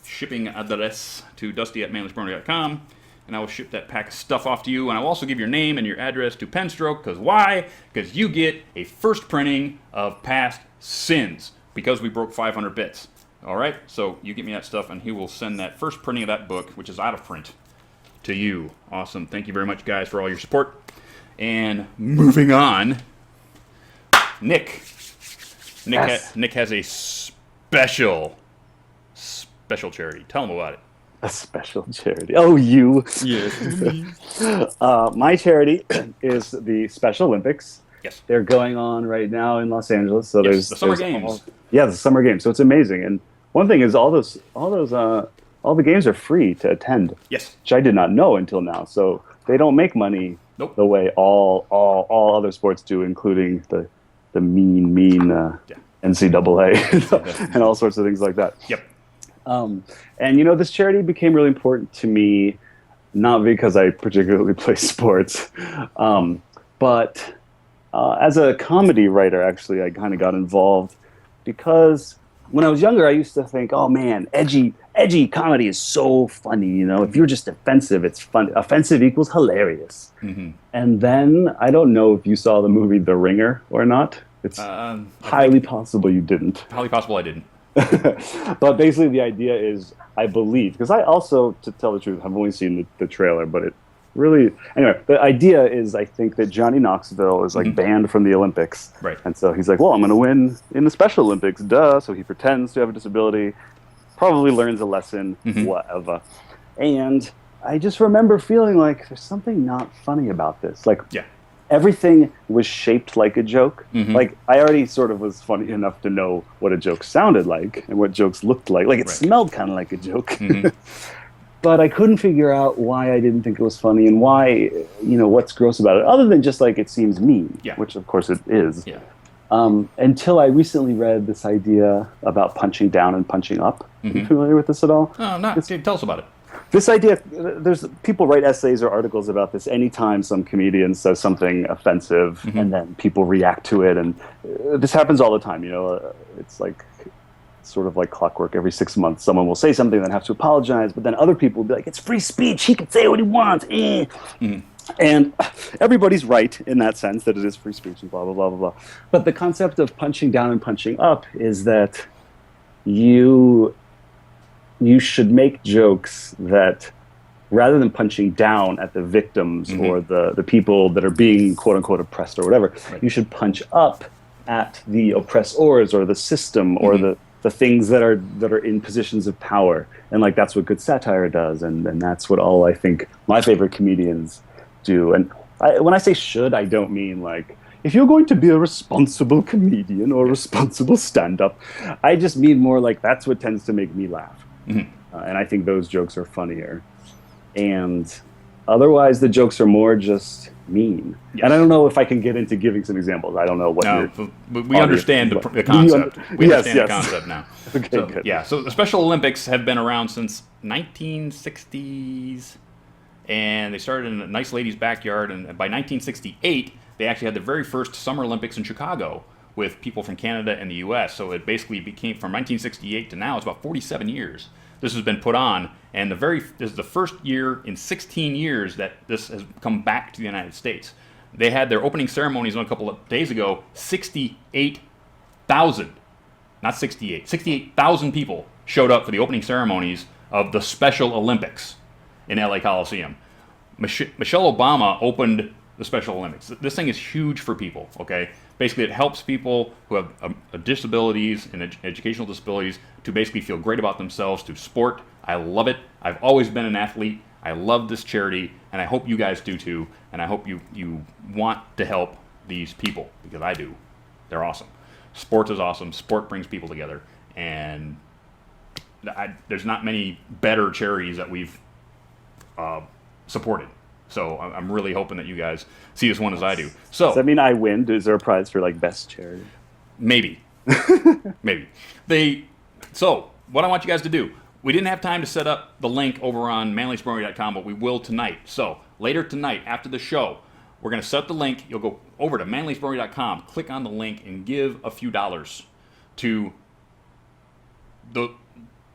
shipping address to dusty@manlessbrony.com. And I will ship that pack of stuff off to you. And I'll also give your name and your address to Penstroke. Because why? Because you get a first printing of Past Sins. Because we broke 500 bits. All right? So you get me that stuff, and he will send that first printing of that book, which is out of print, to you. Awesome. Thank you very much, guys, for all your support. And moving on, Nick. Nick has a special charity. Tell him about it. A special charity. Oh, you. Yes. My charity is the Special Olympics. Yes. They're going on right now in Los Angeles. So there's the Summer Games. The Summer Games. So it's amazing. And one thing is all the games are free to attend. Yes. Which I did not know until now. So they don't make money the way all other sports do, including the mean NCAA and all sorts of things like that. Yep. And this charity became really important to me, not because I particularly play sports, but as a comedy writer, actually, I kind of got involved because when I was younger, I used to think, oh man, edgy comedy is so funny. If you're just offensive, it's fun. Offensive equals hilarious. Mm-hmm. And then I don't know if you saw the movie The Ringer or not. It's highly possible you didn't. Highly possible I didn't. But basically the idea is, I believe, because I also, to tell the truth, have only seen the trailer, but it really, anyway, the idea is, I think that Johnny Knoxville is banned from the Olympics. Right. And so he's like, well, I'm going to win in the Special Olympics, duh. So he pretends to have a disability, probably learns a lesson, whatever. And I just remember feeling like there's something not funny about this. Like, Yeah. everything was shaped like a joke. Mhm. Like, I already sort of was funny enough to know what a joke sounded like and what jokes looked like. Like, it Right. smelled kind of like a joke. Mhm. But I couldn't figure out why I didn't think it was funny and why, what's gross about it, other than just like it seems mean, Yeah. which of course it is. Yeah. Until I recently read this idea about punching down and punching up. Are you familiar with this at all? No, I'm not. Dude, tell us about it. This idea, there's people write essays or articles about this anytime some comedian says something offensive, and then people react to it, and this happens all the time. It's like sort of like clockwork. Every 6 months, someone will say something, then have to apologize, but then other people will be like, "It's free speech. He can say what he wants." And everybody's right in that sense that it is free speech and blah blah blah blah blah. But the concept of punching down and punching up is that you should make jokes that, rather than punching down at the victims or the people that are being quote unquote oppressed or whatever, you should punch up at the oppressors or the system or the things that are in positions of power. And like that's what good satire does, and that's what all I think my favorite comedians do. And when I say should, I don't mean like, if you're going to be a responsible comedian or a responsible stand-up, I just mean more like that's what tends to make me laugh. And I think those jokes are funnier. And otherwise, the jokes are more just mean. Yes. And I don't know if I can get into giving some examples. I don't know what. No, but we understand the concept. We understand the concept now. Okay, so, good. Yeah, so the Special Olympics have been around since 1960s, and they started in a nice lady's backyard. And by 1968, they actually had the very first Summer Olympics in Chicago with people from Canada and the U.S. So it basically became, from 1968 to now, it's about 47 years. This has been put on, and this is the first year in 16 years that this has come back to the United States. They had their opening ceremonies a couple of days ago. 68,000, not 68, 68,000 people showed up for the opening ceremonies of the Special Olympics in LA Coliseum. Michelle Obama opened the Special Olympics. This thing is huge for people, okay? Basically, it helps people who have disabilities and educational disabilities to basically feel great about themselves, to sport. I love it. I've always been an athlete. I love this charity, and I hope you guys do too. And I hope you want to help these people, because I do. They're awesome. Sport is awesome. Sport brings people together. And there's not many better charities that we've supported. So I'm really hoping that you guys see this one as I do. So does that mean I win? Is there a prize for like best charity? Maybe. Maybe. So what I want you guys to do, we didn't have time to set up the link over on manlysbrony.com, but we will tonight. So later tonight, after the show, we're going to set up the link. You'll go over to manlysbrony.com, click on the link, and give a few dollars to the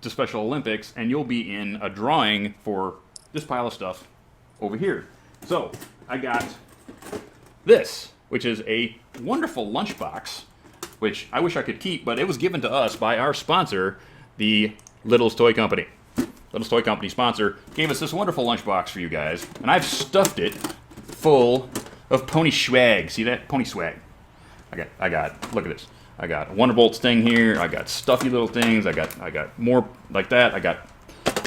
Special Olympics, and you'll be in a drawing for this pile of stuff over here. So I got this, which is a wonderful lunchbox, which I wish I could keep, but it was given to us by our sponsor, the Little's Toy Company. Little's Toy Company sponsor gave us this wonderful lunchbox for you guys, and I've stuffed it full of pony swag. See that? Pony swag. I got, look at this. I got a Wonderbolts thing here. I got stuffy little things. I got more like that. I got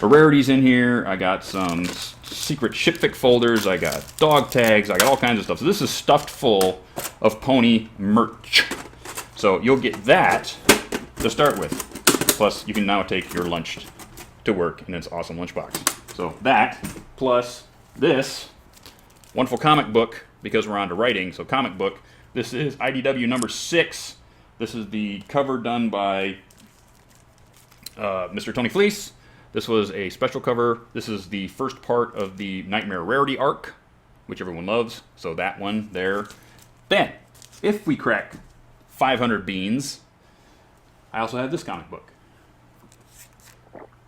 rarities in here. I got some secret shipfic folders. I got dog tags. I got all kinds of stuff. So this is stuffed full of pony merch. So you'll get that to start with. Plus, you can now take your lunch to work in its awesome lunchbox. So that, plus this wonderful comic book, because we're on to writing. So comic book. This is IDW number 6. This is the cover done by Mr. Tony Fleece. This was a special cover. This is the first part of the Nightmare Rarity arc, which everyone loves. So that one there. Then, if we crack 500 beans, I also have this comic book,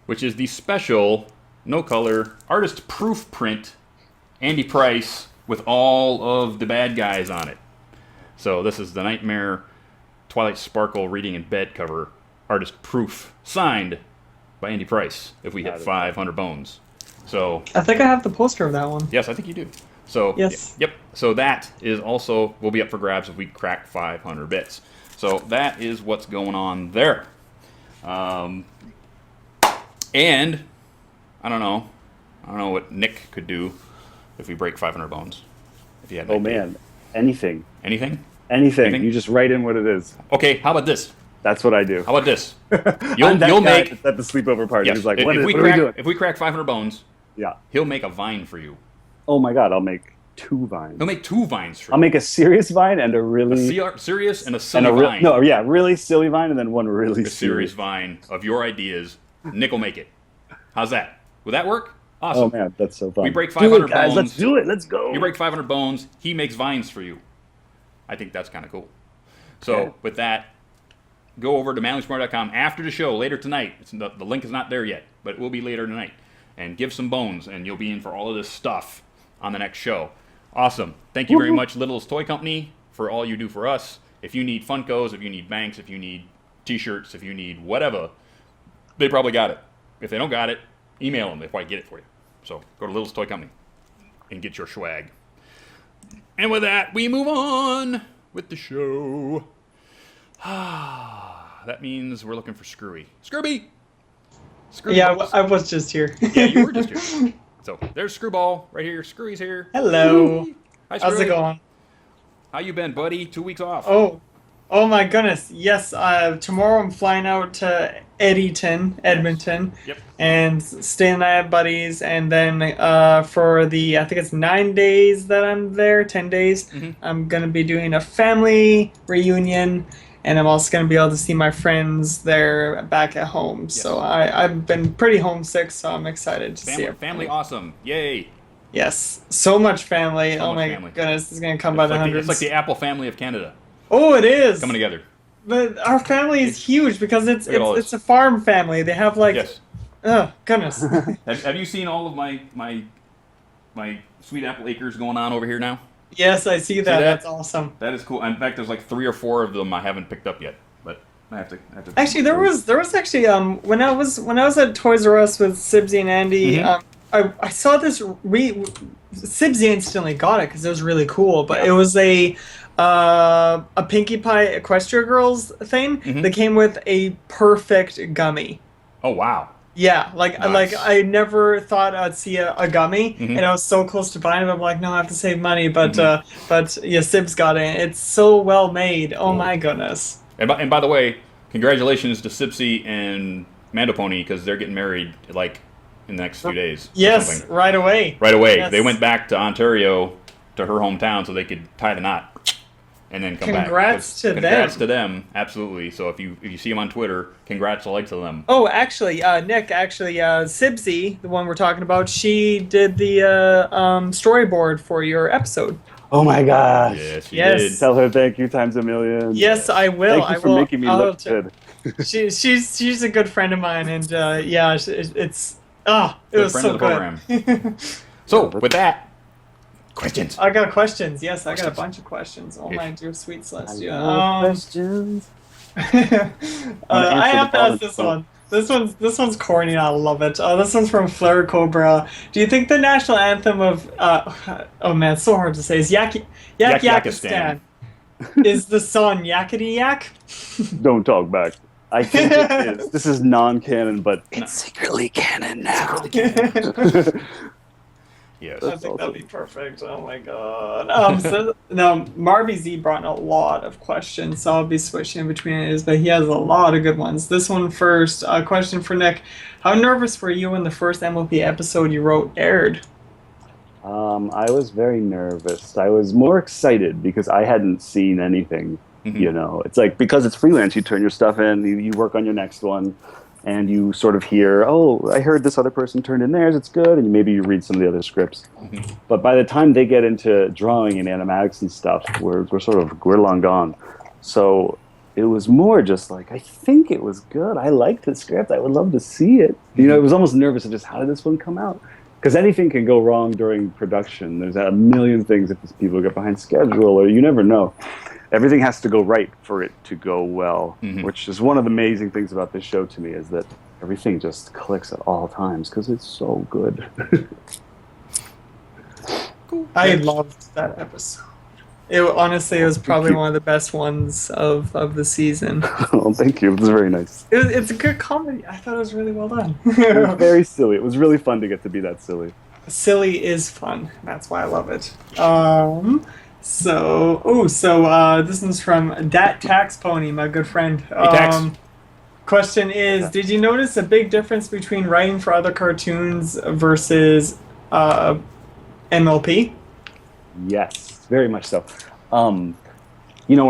which is the special, no color, artist proof print, Andy Price, with all of the bad guys on it. So this is the Nightmare Twilight Sparkle Reading in Bed cover, artist proof, signed by Andy Price, if we hit 500 bones. So I think I have the poster of that one. yes, I think you do. So yes. Yep. So that is also, will be up for grabs if we crack 500 bits. So that is what's going on there. And I don't know I don't know what Nick could do if we break 500 bones. If he had an Oh idea. man, anything. Anything? Anything. You just write in what it is. Okay, how about this? That's what I do. How about this? I'm that You'll guy make at the sleepover party. yes, He's like, if what are we crack doing? if we crack 500 bones, Yeah. he'll make a vine for you. Oh my god, I'll make 2 vines. He'll make 2 vines for you. I'll make a serious vine and a really serious and a silly vine. No, yeah, really silly vine and then one really A serious vine of your ideas. Nick will make it. How's that? Would that work? Awesome. Oh man, that's so fun. We break 500 do it, guys. bones. Let's do it. Let's go. You break 500 bones, he makes vines for you. I think that's kind of cool. So Okay. with that, go over to manlysmart.com after the show later tonight. The link is not there yet, but it will be later tonight. And give some bones, and you'll be in for all of this stuff on the next show. Awesome. Thank you very much, Littlest Toy Company, for all you do for us. If you need Funkos, if you need banks, if you need T-shirts, if you need whatever, they probably got it. If they don't got it, email them. They'll probably get it for you. So go to Littlest Toy Company and get your swag. And with that, we move on with the show. That means we're looking for Screwy. Scrooby! Yeah, I was just here. Yeah, you were just here. So there's Screwball right here. Screwy's here. Hello. Hi, How's Screwy. it going? How you been, buddy? 2 weeks off. Oh my goodness. Yes, tomorrow I'm flying out to Edmonton, Yep. and staying the night at buddies, and then for the, I think it's 9 days that I'm there, 10 days, I'm going to be doing a family reunion, and I'm also going to be able to see my friends there back at home. Yes. So I've been pretty homesick, so I'm excited to see Family, everybody. family awesome. Yay. Yes, so much family. So oh much my family. goodness, it's going to come by the hundreds. It's like the Apple family of Canada Oh, it is. coming together. But our family is huge because Look at all it's this. a farm family. They have like, Yes. oh goodness. Have you seen all of my sweet apple acres going on over here now? Yes, I see that. that? That's awesome. That is cool. In fact, there's like 3 or 4 of them I haven't picked up yet, but I have to. Actually, there was actually when I was at Toys R Us with Sibsy and Andy, I saw this. Sibsy instantly got it because it was really cool. But it was a Pinkie Pie Equestria Girls thing that came with a perfect gummy. Oh wow. Yeah, like Nice. I never thought I'd see a gummy, and I was so close to buying it. I'm like, no, I have to save money, but yeah, Sibs got it. It's so well made. Oh my goodness. And by the way, congratulations to Sipsy and Mandopony because they're getting married like in the next few days. or Yes, something. right away. Right away. Yes. They went back to Ontario, to her hometown, so they could tie the knot and then come back. Congrats to Congrats them. to them, absolutely. So if you see them on Twitter, congrats to them. Oh, actually, Nick, Sibsy, the one we're talking about, she did the storyboard for your episode. Oh my gosh. Yes, you Yes. did. Tell her thank you times a million. Yes, I will. Thank you I for will. making me I'll look have to- good. She's a good friend of mine, and yeah, it's it Good was friend so of the good. So with that, questions. I got questions. Yes, I got a Questions. bunch of questions. Oh Yes. my dear sweet Celestia. Questions. I answer have the to ask phone. this one. This one's corny and I love it. This one's from Fleur Cobra. Do you think the national anthem of oh man, it's so hard to say is Yakistan is the song Yakety Yak? Don't talk back. I think it is. This is non-canon, but it's secretly canon now. Yes. I think that'd be perfect. Oh my god. So now Marby Z brought in a lot of questions, so I'll be switching in between it, but he has a lot of good ones. This one first. A question for Nick: how nervous were you when the first MLP episode you wrote aired? I was very nervous. I was more excited because I hadn't seen anything. You know, it's like because it's freelance, you turn your stuff in, you work on your next one, and you sort of hear, oh, I heard this other person turned in theirs, it's good, and maybe you read some of the other scripts. But by the time they get into drawing and animatics and stuff, we're long gone. So it was more just like, I think it was good. I liked the script. I would love to see it. You know, it was almost nervous of just how did this one come out? Because anything can go wrong during production. There's a million things if people get behind schedule, or you never know. Everything has to go right for it to go well, which is one of the amazing things about this show to me, is that everything just clicks at all times because it's so good. I loved that episode. Honestly, it was probably you. one of the best ones of the season. Oh, thank you. It was very nice. It's a good comedy. I thought it was really well done. It was very silly. It was really fun to get to be that silly. Silly is fun. That's why I love it. This one's from Dat Tax Pony, my good friend. Tax. Question is, did you notice a big difference between writing for other cartoons versus MLP? Yes, very much so. One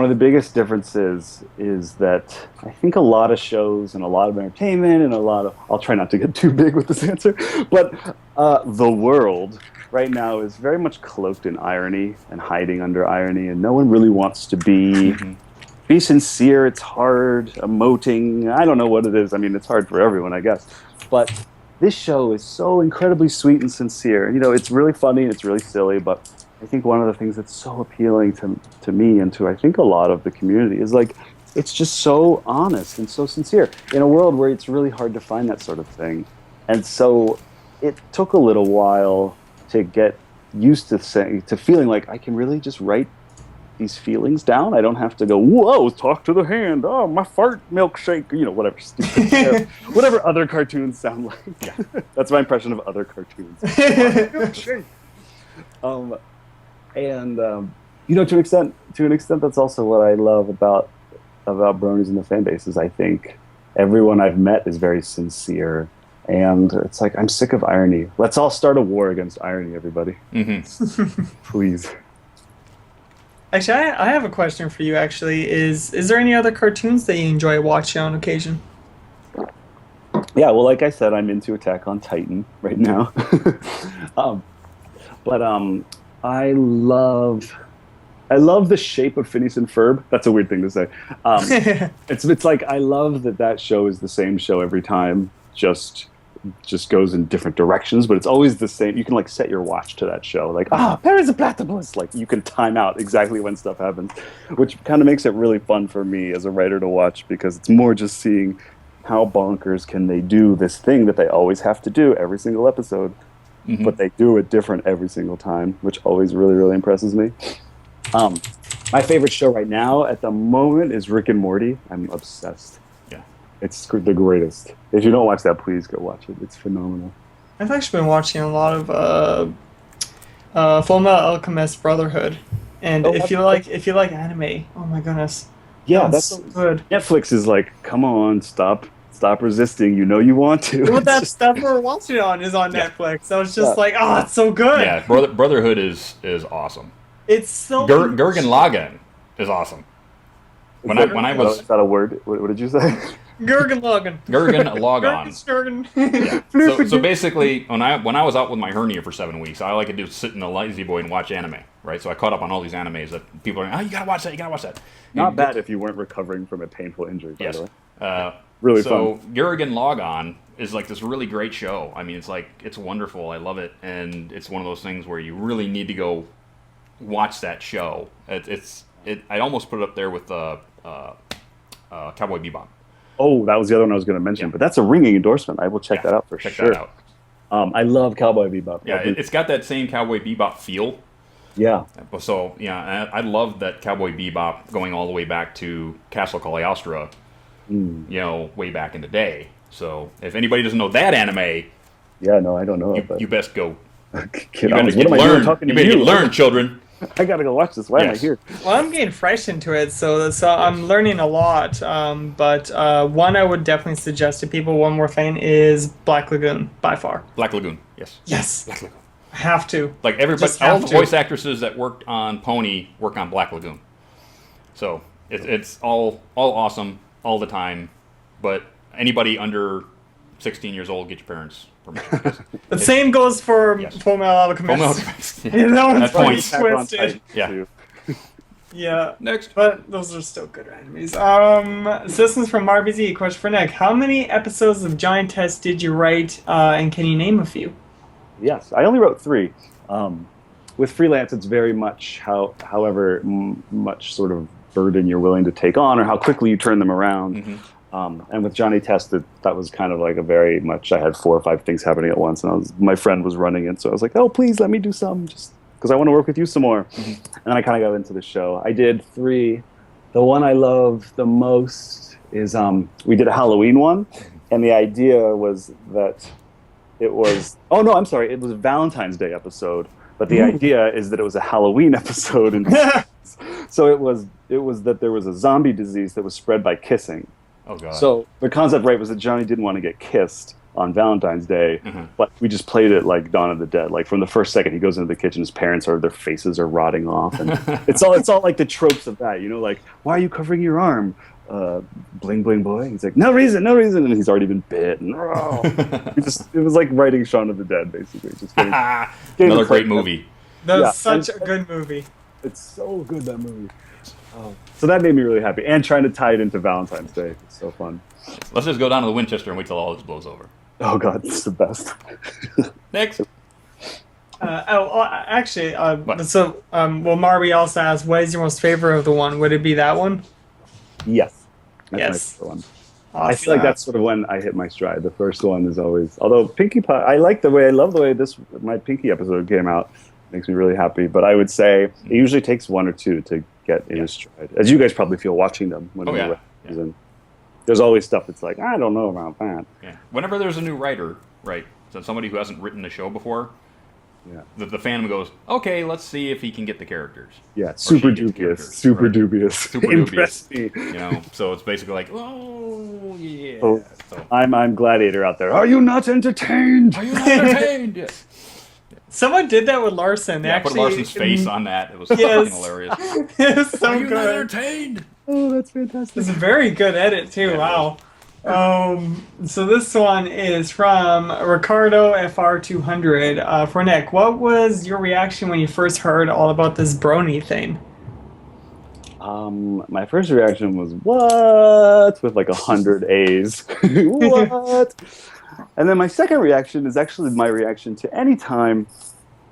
of the biggest differences is that I think a lot of shows and a lot of entertainment and I'll try not to get too big with this answer, but the world right now is very much cloaked in irony and hiding under irony, and no one really wants to be sincere. It's hard, emoting. I don't know what it is. I mean, it's hard for everyone, I guess. But this show is so incredibly sweet and sincere. It's really funny and it's really silly, but I think one of the things that's so appealing to me and to I think a lot of the community is like it's just so honest and so sincere in a world where it's really hard to find that sort of thing. And so it took a little while to get used to feeling like I can really just write these feelings down. I don't have to go, whoa, talk to the hand. Oh, my fart milkshake. Whatever stupid, whatever other cartoons sound like. Yeah. That's my impression of other cartoons. Milkshake. To an extent, that's also what I love about Bronies and the fan base is I think everyone I've met is very sincere, and it's like I'm sick of irony. Let's all start a war against irony, everybody. Mm-hmm. Please. Actually, I have a question for you. Actually, is there any other cartoons that you enjoy watching on occasion? Yeah, well, like I said, I'm into Attack on Titan right now, but I love the shape of Phineas and Ferb. That's a weird thing to say. It's like I love that show is the same show every time, just goes in different directions, but it's always the same. You can like set your watch to that show, like Paris a platypus. Like you can time out exactly when stuff happens, which kind of makes it really fun for me as a writer to watch because it's more just seeing how bonkers can they do this thing that they always have to do every single episode. Mm-hmm. But they do it different every single time, which always really, really impresses me. My favorite show right now at the moment is Rick and Morty. I'm obsessed. Yeah. It's the greatest. If you don't watch that, please go watch it. It's phenomenal. I've actually been watching a lot of Fullmetal Alchemist Brotherhood. And if you like anime, oh my goodness. Yeah, that's so good. Netflix is like, come on, stop resisting. You know you want to. Well, that stuff we're watching on is on Netflix. So it's just like, it's so good. Yeah, Brotherhood is awesome. It's so Gurgen Lagann is awesome. When I was is that a word? What did you say? Gurgen Lagann. Gurgen Lagann. Gurgen. So basically, when I was out with my hernia for 7 weeks, all I could do was sit in the lazy boy and watch anime. Right, so I caught up on all these animes that people are. You gotta watch that. You gotta watch that. Not bad if you weren't recovering from a painful injury. By the way. Really fun. So Gurgen Lagann is like this really great show. I mean, it's wonderful. I love it, and it's one of those things where you really need to go watch that show. I almost put it up there with Cowboy Bebop. Oh, that was the other one I was going to mention, but that's a ringing endorsement. I will check that out for sure. Check that out. I love Cowboy Bebop. Yeah, it's got that same Cowboy Bebop feel. Yeah. So yeah, I love that Cowboy Bebop going all the way back to Castle Cagliostro. Way back in the day. So if anybody doesn't know that anime, yeah, no, I don't know. You best go. You better learn, children. I gotta go watch this. Why am I here? Well, I'm getting fresh into it, so I'm learning a lot. But one I would definitely suggest to people, one more thing, is Black Lagoon, by far. Black Lagoon, yes. Yes. Black Lagoon. I have to. Like everybody, all the voice actresses that worked on Pony work on Black Lagoon. So it's all awesome all the time. But anybody under 16 years old, get your parents' permission. The same goes for Fullmetal Alchemist. That's points. Twisted. Yeah. Yeah. Next. But those are still good animes. Citizens from RBZ, question for Nick. How many episodes of Giant Test did you write, and can you name a few? Yes, I only wrote 3. With freelance, it's very much however much sort of burden you're willing to take on or how quickly you turn them around. Mm-hmm. And with Johnny Test, that was kind of like a very much, I had 4 or 5 things happening at once, and my friend was running it, so I was like, oh, please let me do some, just because I want to work with you some more. And then I kind of got into the show. I did 3. The one I love the most is we did a Halloween one, and the idea was that it was it was a Valentine's Day episode, but the idea is that it was a Halloween episode, and so it was that there was a zombie disease that was spread by kissing. Oh god. So the concept was that Johnny didn't want to get kissed on Valentine's Day, but we just played it like Dawn of the Dead. Like from the first second he goes into the kitchen, his parents their faces are rotting off, and it's all like the tropes of that, like, why are you covering your arm? Bling bling boy. He's like, no reason, and he's already been bit. And it was like writing Shaun of the Dead, basically. Just another great movie. That was such a good movie. It's so good, that movie. So that made me really happy, and trying to tie it into Valentine's Day. It's so fun. Let's just go down to the Winchester and wait till all this blows over. Oh god, it's the best. Next. Actually, Marby also asked, what is your most favorite of the one? Would it be that one? Yes. That's my favorite one. Awesome. I feel like that's sort of when I hit my stride. The first one is always, although Pinkie Pie, I love the way my Pinkie episode came out. Makes me really happy. But I would say it usually takes 1 or 2 to get in a stride. As you guys probably feel watching them. There's always stuff that's like, I don't know about that. Yeah. Whenever there's a new writer, right, so somebody who hasn't written the show before, the fandom goes, okay, let's see if he can get the characters. Yeah, super dubious. Super dubious. Impress me. So it's basically like, oh, yeah. So I'm Gladiator out there. Are you not entertained? Are you not entertained? Yes. Someone did that with Larson. They actually put Larson's face on that. It was fucking hilarious. It was so Are you good. not entertained? Oh, that's fantastic. It's a very good edit, too. Wow. So this one is from Ricardo FR200. For Nick, what was your reaction when you first heard all about this Brony thing? My first reaction was, what? With like 100 A's. What? And then my second reaction is actually my reaction to any time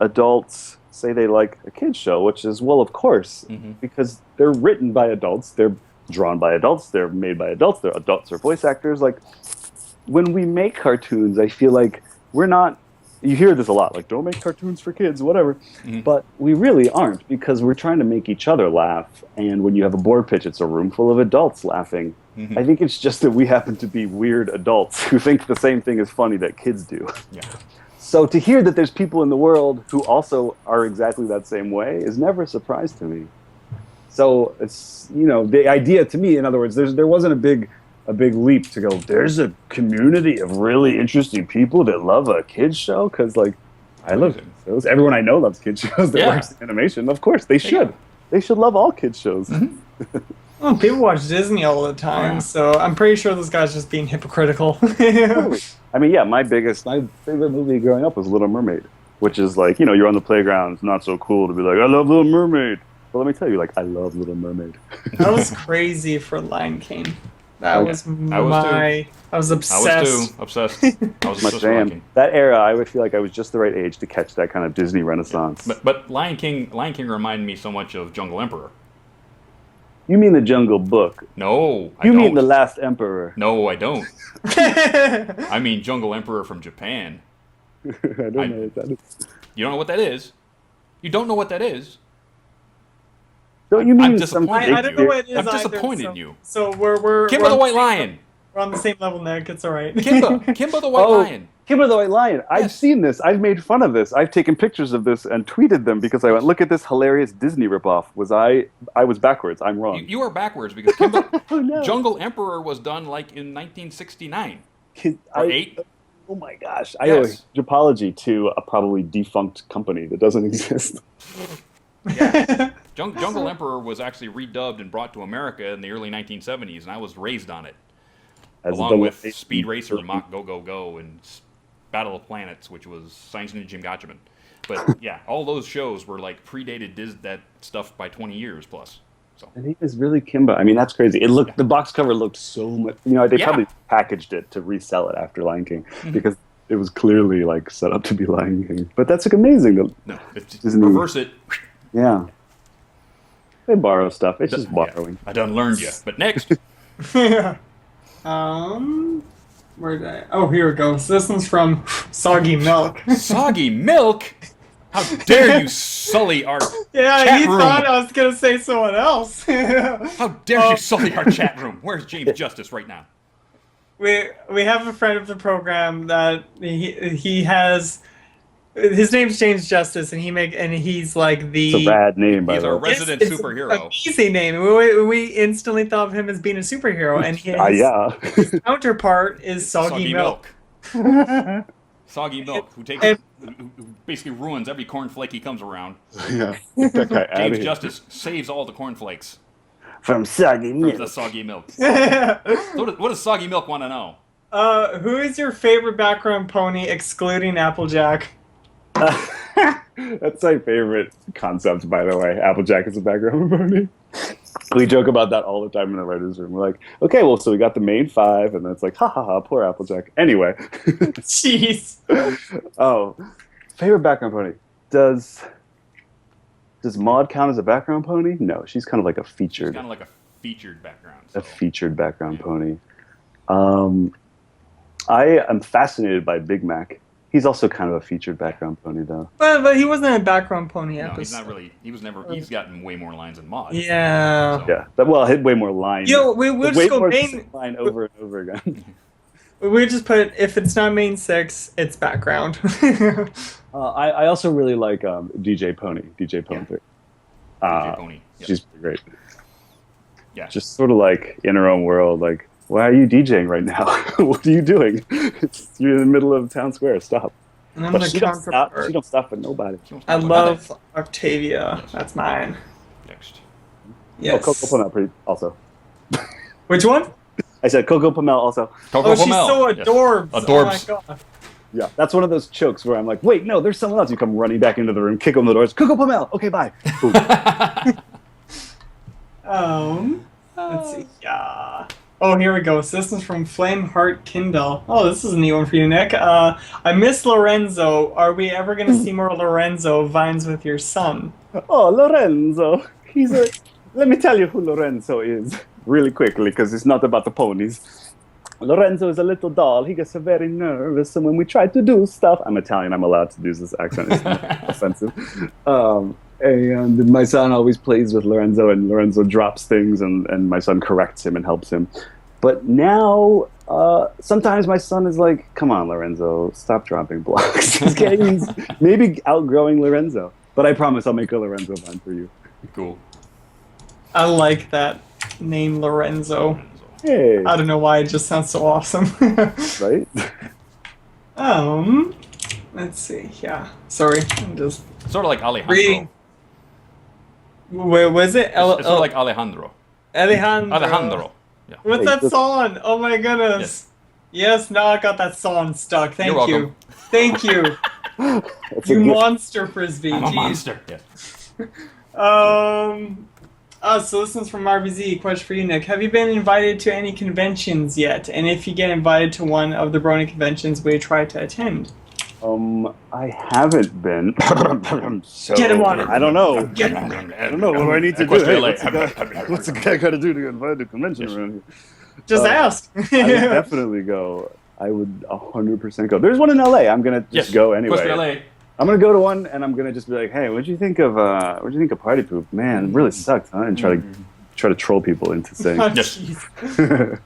adults say they like a kid's show, which is, well, of course, because they're written by adults, they're drawn by adults, they're made by adults, they're adults are voice actors. Like, when we make cartoons, I feel like we're not, you hear this a lot, like, don't make cartoons for kids, whatever, but we really aren't, because we're trying to make each other laugh, and when you have a board pitch, it's a room full of adults laughing. I think it's just that we happen to be weird adults who think the same thing is funny that kids do. Yeah. So to hear that there's people in the world who also are exactly that same way is never a surprise to me. So it's, the idea to me, in other words, there wasn't a big leap to go, there's a community of really interesting people that love a kids show, because like I love shows. Everyone I know loves kids shows that works in animation. Of course, they should. They should love all kids shows. Well, people watch Disney all the time, so I'm pretty sure this guy's just being hypocritical. I mean, my favorite movie growing up was Little Mermaid, which is like, you're on the playground, it's not so cool to be like, I love Little Mermaid. But let me tell you, like, I love Little Mermaid. I was crazy for Lion King. I was obsessed. I was too obsessed. I was obsessed with Lion King. That era, I would feel like I was just the right age to catch that kind of Disney renaissance. But Lion King reminded me so much of Jungle Emperor. You mean the Jungle Book? No, I don't. You mean The Last Emperor? No, I don't. I mean Jungle Emperor from Japan. I don't know what that is. You don't know what that is? You don't know what that is? Don't you mean I'm disappointed? I don't know what it is. I'm disappointed in you. So we're Kimba the White Lion. We're on the same level, Nick. It's all right. Kimba the White Lion. Kimba the White Lion. I've seen this. I've made fun of this. I've taken pictures of this and tweeted them because I went, look at this hilarious Disney ripoff. I was backwards. I'm wrong. You are backwards because Kimba, Jungle Emperor was done like in 1969. Or 8. Oh my gosh. I owe a apology to a probably defunct company that doesn't exist. Yeah. Jungle Emperor was actually redubbed and brought to America in the early 1970s, and I was raised on it. Along with Speed Racer, Mach Go Go Go, and Battle of Planets, which was Science Ninja Jim Gotchaman. But yeah, all those shows were like predated that stuff by 20 years plus. So I think it's really Kimba. I mean, that's crazy. It looked the box cover looked so much. They probably packaged it to resell it after Lion King because it was clearly like set up to be Lion King. But that's like amazing. No, it's reverse it. Yeah, they borrow stuff. It's just borrowing. I done learned you. But next. Where did I? Oh, here we go. So this one's from Soggy Milk. Soggy Milk? How dare you sully our Yeah, chat you room? thought I was gonna say someone else. How dare you sully our chat room? Where's James Justice right now? We have a friend of the program that he has. His name's James Justice, and he's like the. It's a rad name, by He's the our way. resident It's superhero. Amazing name. We instantly thought of him as being a superhero, and his counterpart is Soggy Milk. Soggy Milk, who basically ruins every cornflake he comes around. Yeah. Get that guy out of James here. Justice saves all the cornflakes From Soggy from Milk. the Soggy Milk. What does Soggy Milk want to know? Who is your favorite background pony, excluding Applejack? That's my favorite concept, by the way. Applejack is a background pony. We joke about that all the time in the writer's room. We're like, okay, well, so we got the main 5, and then it's like, ha ha ha, poor Applejack. Anyway. Jeez. Oh, favorite background pony. Does Maud count as a background pony? No, she's kind of like a featured. She's kind of like a featured background. A featured background pony. I am fascinated by Big Mac. He's also kind of a featured background pony, though. But he wasn't a background pony episode. No, he's not really. He was never. He's gotten way more lines than Maud. Yeah. So. Yeah. Well, hit way more lines. Yo, we'll just way go more main. line over and over again. We just put, if it's not main 6, it's background. I also really like DJ Pony. DJ Pony. Yeah. 3. DJ Pony. Yep. She's great. Yeah. Just sort of like in her own world. Like, why are you DJing right now? What are you doing? You're in the middle of town square. Stop. And I'm But the she don't stop. counterpart. She don't stop for nobody. I love Octavia. That's mine. Next. Yes. Oh, Coco Pamel also. Which one? I said Coco Pamel also. Coco Oh, she's Pamel. so Yes. adorbs. Adorbs. Oh my god. Yeah, that's one of those chokes where I'm like, wait, no, there's someone else. You come running back into the room, kick on the doors. Coco Pamel. Okay, bye. Boom. Let's see. Yeah. Oh, here we go. So this is from Flameheart Kindle. Oh, this is a neat one for you, Nick. I miss Lorenzo. Are we ever going to see more Lorenzo vines with your son? Oh, Lorenzo. Let me tell you who Lorenzo is really quickly, because it's not about the ponies. Lorenzo is a little doll. He gets very nervous, and when we try to do stuff... I'm Italian. I'm allowed to use this accent. It's not offensive. And my son always plays with Lorenzo, and Lorenzo drops things, and my son corrects him and helps him. But now, sometimes my son is like, come on, Lorenzo, stop dropping blocks. He's maybe outgrowing Lorenzo. But I promise I'll make a Lorenzo vine for you. Cool. I like that name, Lorenzo. Hey, I don't know why, it just sounds so awesome. right? Let's see. Yeah. Sorry. I'm just... Sort of like Alejandro. Reading. Where was it? It's sort of like Alejandro. Alejandro. Alejandro. Yeah. What's Hey, that just- song? Oh my goodness. Yes, now I got that song stuck. Thank You're you. welcome. Thank you. That's a You gift. monster frisbee. I'm a Jeez. monster. Yeah. So this one's from RBZ. Question for you, Nick. Have you been invited to any conventions yet? And if you get invited to one of the Brony conventions, will you try to attend? I haven't been. So, Get him on it. I don't know. Get I don't know. What do I need to do? Question Hey, LA. what's the guy got to do to get invited to a convention around here? Just ask. I would definitely go. I would 100% go. There's one in LA. I'm gonna just go anyway. Question LA. I'm gonna go to one, and I'm gonna just be like, "Hey, what'd you think of Party Poop? Man, it really sucked, huh?" And try to troll people into saying. Oh, Yes. jeez.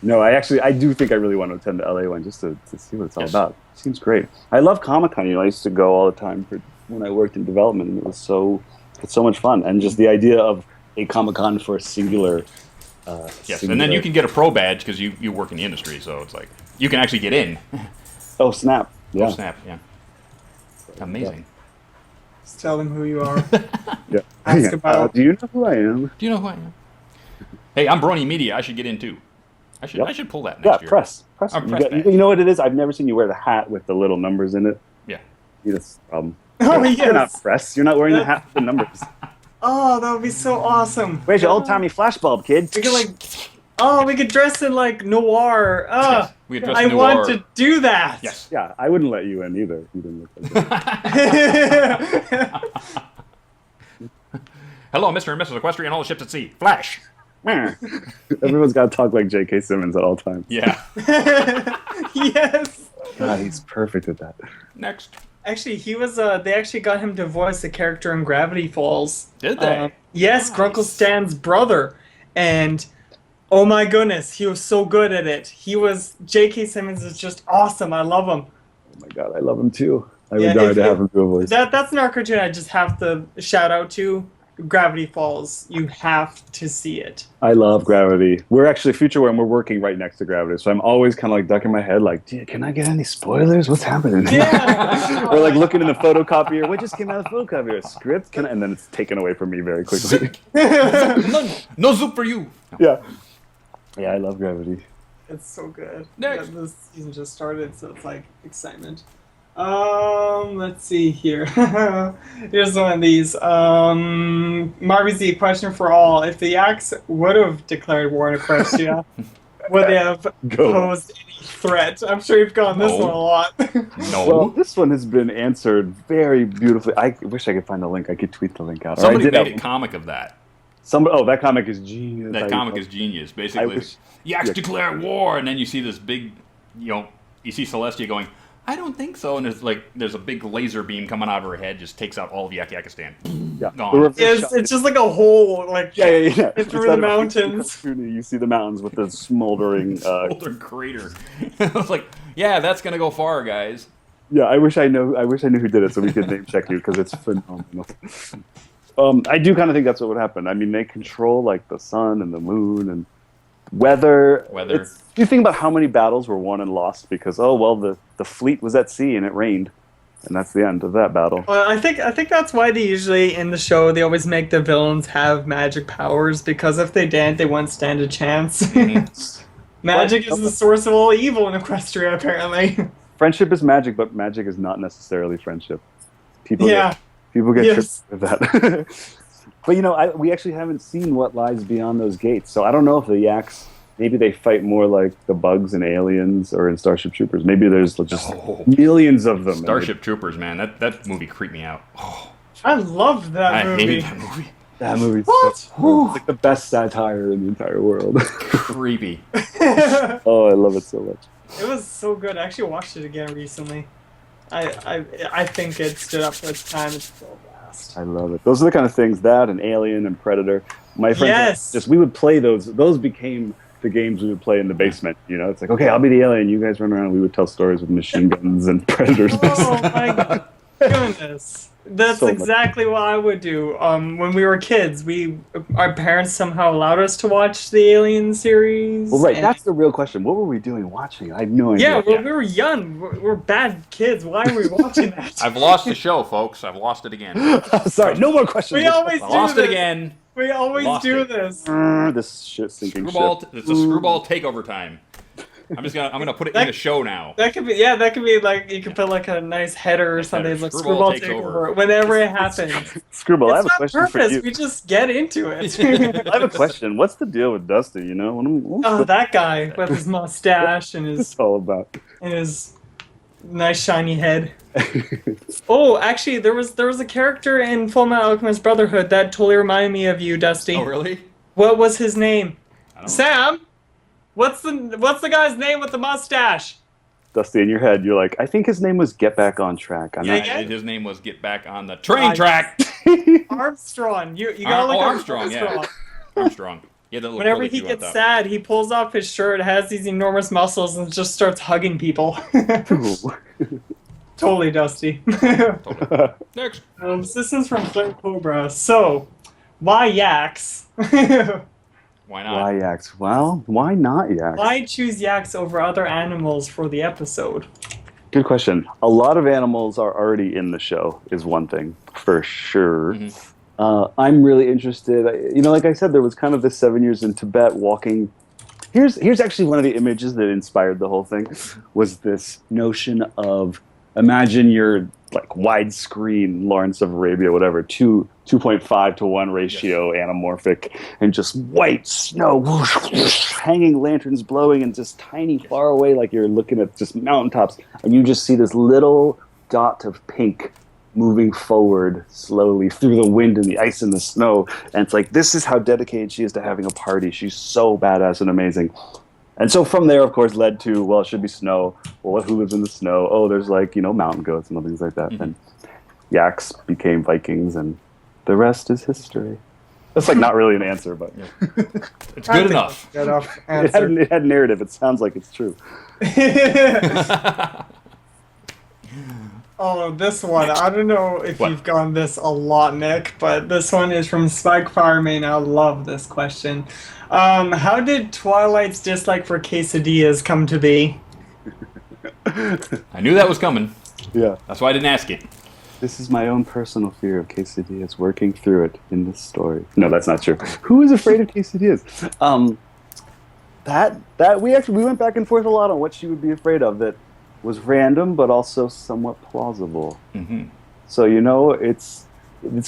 No, I do think I really want to attend the LA one just to see what it's all about. Seems great. I love Comic-Con. I used to go all the time when I worked in development, and it's so much fun. And just the idea of a Comic-Con for a singular. Yes, and then you can get a pro badge because you work in the industry, so it's like you can actually get in. Oh snap! Yeah. Oh snap! Yeah. Amazing. Just tell them who you are. Yeah. Ask about- do you know who I am? Do you know who I am? Hey, I'm Brony Media. I should get in too. I should pull that next year. Press. I'm You, press got- badge. you know what it is? I've never seen you wear the hat with the little numbers in it. Yeah. That's the problem. Oh, You're not yes. press. You're not wearing the hat with the numbers. Oh, that would be so awesome. Where's your old-timey flashbulb, kid? We could we could dress in like noir. Yes, we could dress I noir. want to do that. Yes. Yeah, I wouldn't let you in either. You didn't look like that. Hello, Mr. and Mrs. Equestrian, all the ships at sea. Flash. Everyone's got to talk like J.K. Simmons at all times. Yeah. Yes. God, he's perfect at that. Next. Actually, he was. They actually got him to voice the character in Gravity Falls. Did they? Yes, Nice. Grunkle Stan's brother, and oh my goodness, he was so good at it. J.K. Simmons is just awesome. I love him. Oh my god, I love him too. I would Yeah, die to have him do a voice. That's another cartoon I just have to shout out to. Gravity Falls. You have to see it. I love Gravity. We're actually Future Worm. We're working right next to Gravity, so I'm always kind of like ducking my head, like, can I get any spoilers? What's happening? Yeah. Or like looking in the photocopier. What just came out of the photocopier? A script? And then it's taken away from me very quickly. No soup for you. Yeah. Yeah, I love Gravity. It's so good. Next. Yeah, this season just started, so it's like excitement. Let's see here. Here's one of these. Marvy Z, question for all. If the Yaks would have declared war on Equestria, would they have posed any threat? I'm sure you've gotten this No. one a lot. No. Well, this one has been answered very beautifully. I wish I could find the link. I could tweet the link out. Or I Somebody did made at a comic of that. that comic is genius. That comic is genius. Basically, Yaks declare war, and then you see this big, you see Celestia going, I don't think so, and there's a big laser beam coming out of her head, just takes out all of Yakistan. Yeah. Gone. It's just like a hole, like Yeah. through the mountains. You see the mountains with the smoldering. Boulder crater. I was like, yeah, that's gonna go far, guys. Yeah, I wish I knew who did it so we could name check you because it's phenomenal. I do kind of think that's what would happen. I mean, they control like the sun and the moon and weather. You think about how many battles were won and lost because the fleet was at sea and it rained, and that's the end of that battle. Well, I think that's why they usually in the show they always make the villains have magic powers because if they didn't, they wouldn't stand a chance. Magic is the source of all evil in Equestria, apparently. Friendship is magic, but magic is not necessarily friendship. People get tripped with that. But we actually haven't seen what lies beyond those gates, so I don't know if the Yaks. Maybe they fight more like the bugs in Aliens or in Starship Troopers. Maybe there's just millions of them. Starship Troopers, man, that movie creeped me out. Oh, I loved that movie. I hated that movie. That movie's it's like the best satire in the entire world. Creepy. Oh, I love it so much. It was so good. I actually watched it again recently. I think it stood up for its time. It's so fast. I love it. Those are the kind of things, that and Alien and Predator. My friends, Yes. we would play those. Those became the games we would play in the basement. It's like, okay, I'll be the alien. You guys run around. We would tell stories with machine guns and predators. Oh my goodness. That's So much. exactly what I would do. When we were kids, our parents somehow allowed us to watch the Alien series. Well, right. and- That's the real question. What were we doing watching? I have no idea. Yeah, we were young. We're bad kids. Why are we watching that? I've lost the show, folks. I've lost it again. Sorry, no more questions. We always I do lost this. it again. We always Lost do it. this. This shit sinking Screwball. ship. It's a screwball takeover time. I'm gonna put it in the show now. That could be like you could put like a nice header or something like Screwball Screwball takes takeover over. whenever it happens. Screwball, I have It's a not question for purpose. you. We just get into it. I have a question. What's the deal with Dusty? Oh, that guy with his mustache and What's his it all about? nice shiny head. Oh, actually, there was a character in Fullmetal Alchemist Brotherhood that totally reminded me of you, Dusty. Oh, really? What was his name? I don't know. Sam. What's the guy's name with the mustache? Dusty, in your head, you're like, I think his name was Get Back on Track. I'm not- His name was Get Back on the Train Track. Armstrong. You gotta look up Armstrong, yeah. Armstrong. Yeah, that looked Whenever really he cute, I gets thought. sad, he pulls off his shirt, has these enormous muscles, and just starts hugging people. Totally Dusty. Totally. Next. This is from Flint Cobra. So, why yaks? Why not? Why yaks? Well, why not yaks? Why choose yaks over other animals for the episode? Good question. A lot of animals are already in the show, is one thing, for sure. I'm really interested. Like I said, there was kind of this 7 years in Tibet walking. Here's actually one of the images that inspired the whole thing, was this notion of, imagine you're like widescreen Lawrence of Arabia, whatever, 2.5 to 1 ratio, anamorphic, and just white snow, whoosh, whoosh, hanging lanterns blowing, and just tiny far away, like you're looking at just mountaintops, and you just see this little dot of pink moving forward slowly through the wind and the ice and the snow, and it's like, this is how dedicated she is to having a party. She's so badass and amazing. And so from there, of course, led to, well, it should be snow. Well, who lives in the snow? Oh, there's like, mountain goats and things like that. And yaks became Vikings, and the rest is history. That's like not really an answer, but it's good enough. Good enough answer. It had narrative. It sounds like it's true. Oh, this one. I don't know if you've gotten this a lot, Nick, but this one is from Spike Fireman. I love this question. How did Twilight's dislike for quesadillas come to be? I knew that was coming. Yeah. That's why I didn't ask it. This is my own personal fear of quesadillas, working through it in this story. No, that's not true. Who is afraid of quesadillas? We went back and forth a lot on what she would be afraid of. That was random, but also somewhat plausible. Mm-hmm. So it's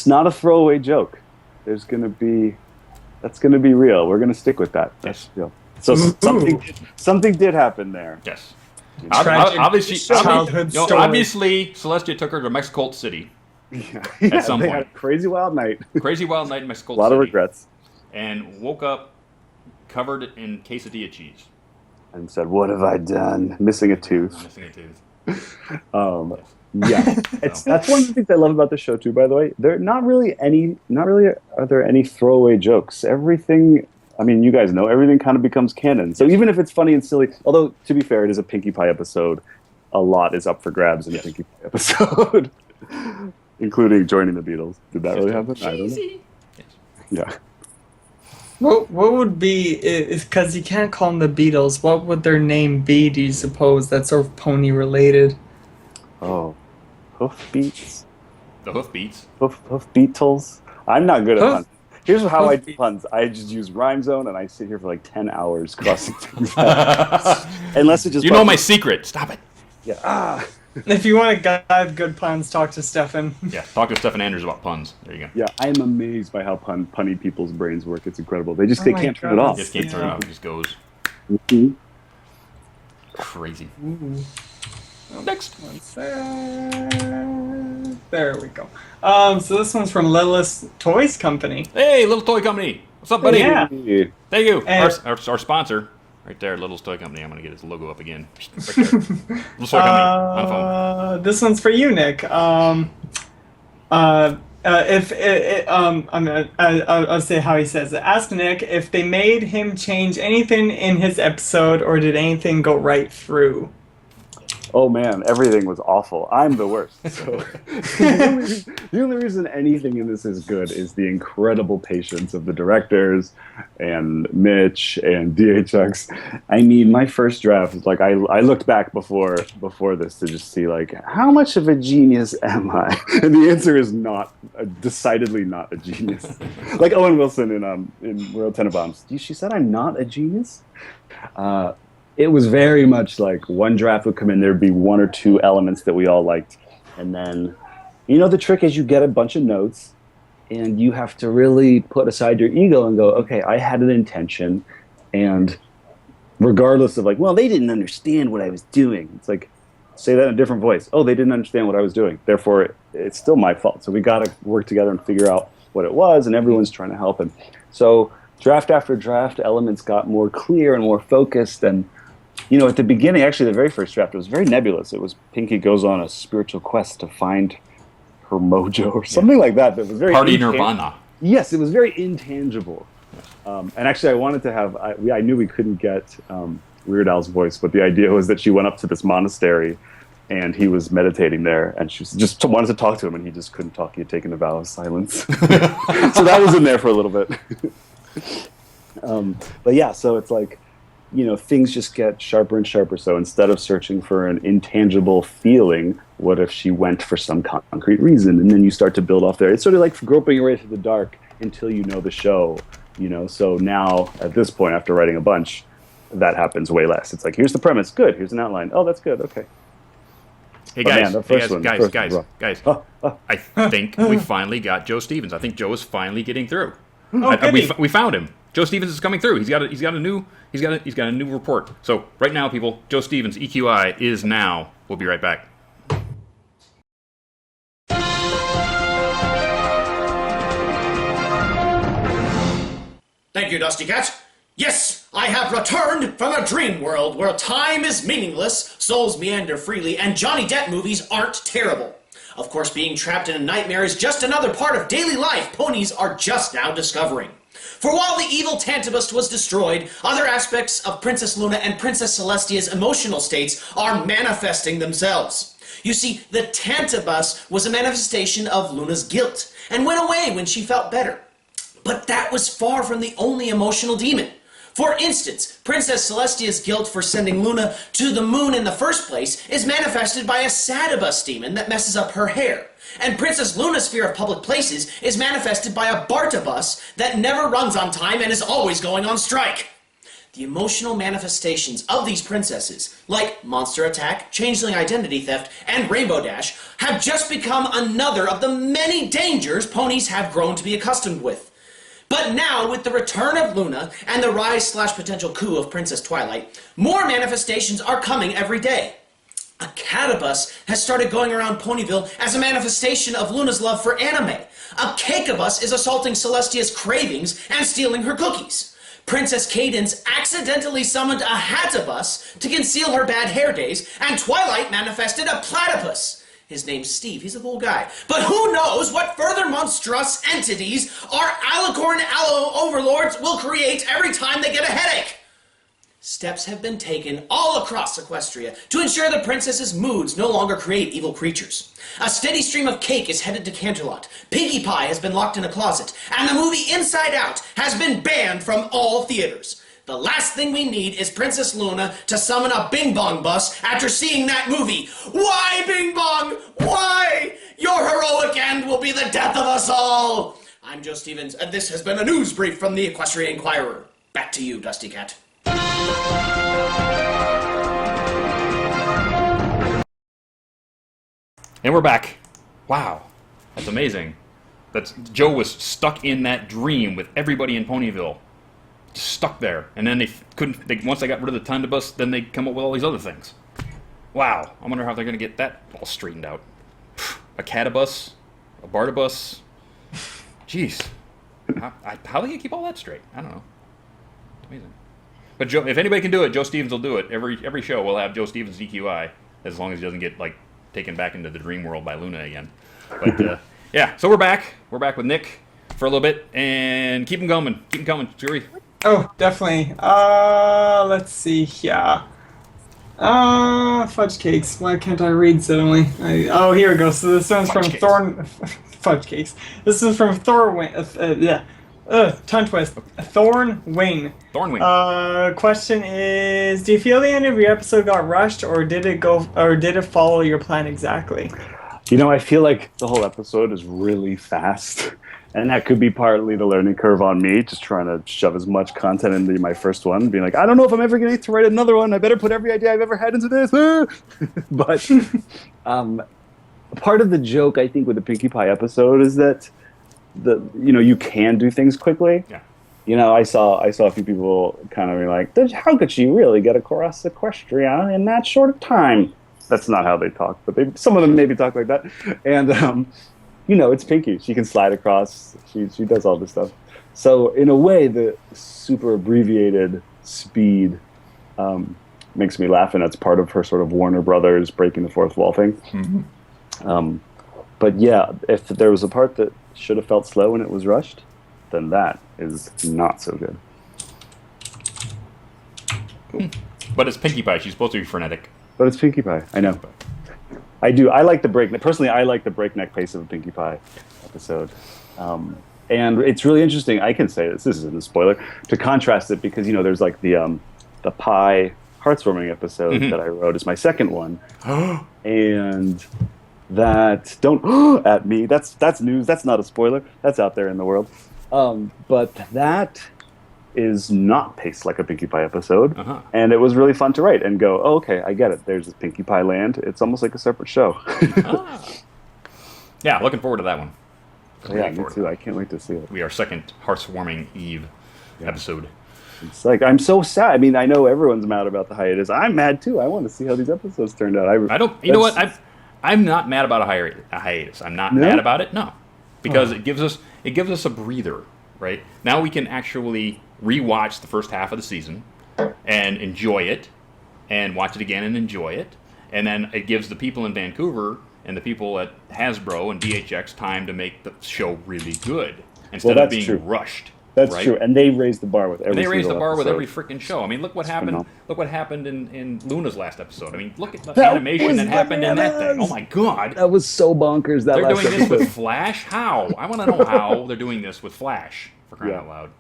not a throwaway joke. That's going to be real. We're going to stick with that. Yes. So something did happen there. Yes. Obviously, Celestia took her to Mexico City. Yeah. At some point. Had a crazy wild night. Crazy wild night in Mexico City. A lot of regrets. And woke up covered in quesadilla cheese. And said, "What have I done? Missing a tooth." Yeah, that's one of the things I love about the show too. By the way, are there any throwaway jokes? Everything. I mean, you guys know everything kind of becomes canon. So even if it's funny and silly, although to be fair, it is a Pinkie Pie episode. A lot is up for grabs in a Pinkie Pie episode, including joining the Beatles. Did that really happen? I don't know. Yeah. What would be, because you can't call them the Beatles, what would their name be, do you suppose, that's sort of pony related? Oh, Hoofbeats? The Hoofbeats? Hoof Beatles? I'm not good at puns. Here's how I do puns. I just use Rhyme Zone, and I sit here for like 10 hours crossing things out. Unless it just... You know my secret. Stop it. Yeah. If you want to guide good puns, talk to Stefan. Yeah, talk to Stefan Andrews about puns. There you go. Yeah, I am amazed by how punny people's brains work. It's incredible. They can't turn it off. Just can't turn it off. It just goes. Mm-hmm. Crazy. Next one. There we go. So this one's from Littlest Toys Company. Hey, Little Toy Company. What's up, buddy? Yeah. Thank you. And our sponsor. Right there, Little Toy Company. I'm going to get his logo up again. Right there. Little Toy Company on the phone. This one's for you, Nick. I'll say how he says it. Ask Nick if they made him change anything in his episode, or did anything go right through? Oh man, everything was awful. I'm the worst. So the only reason anything in this is good is the incredible patience of the directors and Mitch and DHX. I mean, my first draft is like I looked back before this to just see like how much of a genius am I? And the answer is not, decidedly not a genius. Like Owen Wilson in World Tenenbaums. She said I'm not a genius. It was very much like one draft would come in, there'd be one or two elements that we all liked. And then, the trick is you get a bunch of notes and you have to really put aside your ego and go, okay, I had an intention. And regardless of like, well, they didn't understand what I was doing. It's like, say that in a different voice. Oh, they didn't understand what I was doing. Therefore, it's still my fault. So we got to work together and figure out what it was. And everyone's trying to help him. So draft after draft, elements got more clear and more focused. And at the beginning, actually, the very first draft, it was very nebulous. It was Pinkie goes on a spiritual quest to find her mojo or something like that. That was very Party Nirvana. Yes, it was very intangible. And actually, I wanted to have. I knew we couldn't get Weird Al's voice, but the idea was that she went up to this monastery, and he was meditating there, and she just wanted to talk to him, and he just couldn't talk. He had taken a vow of silence. So that was in there for a little bit. But yeah, so it's like. Things just get sharper and sharper. So instead of searching for an intangible feeling, what if she went for some concrete reason? And then you start to build off there. It's sort of like groping your way through the dark until you know the show, So now, at this point, after writing a bunch, that happens way less. It's like, here's the premise. Good. Here's an outline. Oh, that's good. Okay. Hey, guys. Guys. I think we finally got Joe Stevens. I think Joe is finally getting through. We found him. Joe Stevens is coming through. He's got a new report. So right now, people, Joe Stevens EQI is now. We'll be right back. Thank you, Dustykatt. Yes, I have returned from a dream world where time is meaningless, souls meander freely, and Johnny Depp movies aren't terrible. Of course, being trapped in a nightmare is just another part of daily life ponies are just now discovering. For while the evil Tantibus was destroyed, other aspects of Princess Luna and Princess Celestia's emotional states are manifesting themselves. You see, the Tantibus was a manifestation of Luna's guilt, and went away when she felt better. But that was far from the only emotional demon. For instance, Princess Celestia's guilt for sending Luna to the moon in the first place is manifested by a Sadibus demon that messes up her hair. And Princess Luna's fear of public places is manifested by a Bartabus that never runs on time and is always going on strike. The emotional manifestations of these princesses, like Monster Attack, Changeling Identity Theft, and Rainbow Dash, have just become another of the many dangers ponies have grown to be accustomed with. But now, with the return of Luna and the rise/potential coup of Princess Twilight, more manifestations are coming every day. A Catibus has started going around Ponyville as a manifestation of Luna's love for anime. A Cakeabus is assaulting Celestia's cravings and stealing her cookies. Princess Cadence accidentally summoned a Hatibus to conceal her bad hair days, and Twilight manifested a Platypus. His name's Steve, he's a little guy. But who knows what further monstrous entities our Alicorn Allo overlords will create every time they get a headache. Steps have been taken all across Equestria to ensure the princess's moods no longer create evil creatures. A steady stream of cake is headed to Canterlot, Pinkie Pie has been locked in a closet, and the movie Inside Out has been banned from all theaters. The last thing we need is Princess Luna to summon a Bing Bong bus after seeing that movie. Why, Bing Bong? Why? Your heroic end will be the death of us all. I'm Joe Stevens, and this has been a news brief from the Equestrian Inquirer. Back to you, Dustykatt. And we're back. Wow, that's amazing. Joe was stuck in that dream with everybody in Ponyville. Stuck there, and then once they got rid of the Tundibus, then they come up with all these other things. Wow, I wonder how they're going to get that all straightened out. A Catibus, a Bartabus. Jeez, how do they keep all that straight? I don't know. It's amazing. But Joe, if anybody can do it, Joe Stevens will do it. Every show will have Joe Stevens DQI, as long as he doesn't get taken back into the dream world by Luna again. But yeah, so we're back. We're back with Nick for a little bit, and keep them coming, Suri. Oh, definitely. Let's see here. Fudge cakes. Why can't I read suddenly? Oh, here we go. So this one's from Thorn... Fudge cakes. This is from Thorwing. Tongue twist. Thornwing. Question is, do you feel the end of your episode got rushed, or did it follow your plan exactly? You know, I feel like the whole episode is really fast. And that could be partly the learning curve on me, just trying to shove as much content into my first one, being like, I don't know if I'm ever going to get to write another one. I better put every idea I've ever had into this. But part of the joke, I think, with the Pinkie Pie episode is that you can do things quickly. Yeah. You know, I saw a few people kind of be like, how could she really get across Equestria in that short of time? That's not how they talk, but some of them maybe talk like that. And it's Pinkie. She can slide across. She does all this stuff. So in a way, the super abbreviated speed makes me laugh, and that's part of her sort of Warner Brothers breaking the fourth wall thing. Mm-hmm. But yeah, if there was a part that should have felt slow and it was rushed, then that is not so good. Cool. But it's Pinkie Pie. She's supposed to be frenetic. But it's Pinkie Pie. I know. I do. I like the breakneck. Personally, I like the breakneck pace of a Pinkie Pie episode. And it's really interesting. I can say this isn't a spoiler, to contrast it, because, there's like the Pie Heartwarming episode that I wrote is my second one. And that, don't at me, that's news. That's not a spoiler. That's out there in the world. But that is not paced like a Pinkie Pie episode. And it was really fun to write and go, oh, okay, I get it. There's a Pinkie Pie land. It's almost like a separate show. Yeah, looking forward to that one. Yeah, me too. I can't wait to see it. Our second Heartwarming Eve episode. It's like, I'm so sad. I mean, I know everyone's mad about the hiatus. I'm mad too. I want to see how these episodes turned out. I don't. You know what? I'm not mad about a hiatus. I'm not mad about it. No, because it gives us a breather. Right now, we can actually rewatch the first half of the season and enjoy it, and watch it again and enjoy it, and then it gives the people in Vancouver and the people at Hasbro and VHX time to make the show really good instead of being rushed. That's right? true, and they raised the bar with every. They raised the bar episode. with every freaking show. I mean, look what happened. Phenomenal. Look what happened in Luna's last episode. I mean, look at the That animation was that happened in that thing. bananas! Oh my god! That was so bonkers. That They're last doing this episode. with Flash? How? I want to know how they're doing this with Flash, for crying out loud.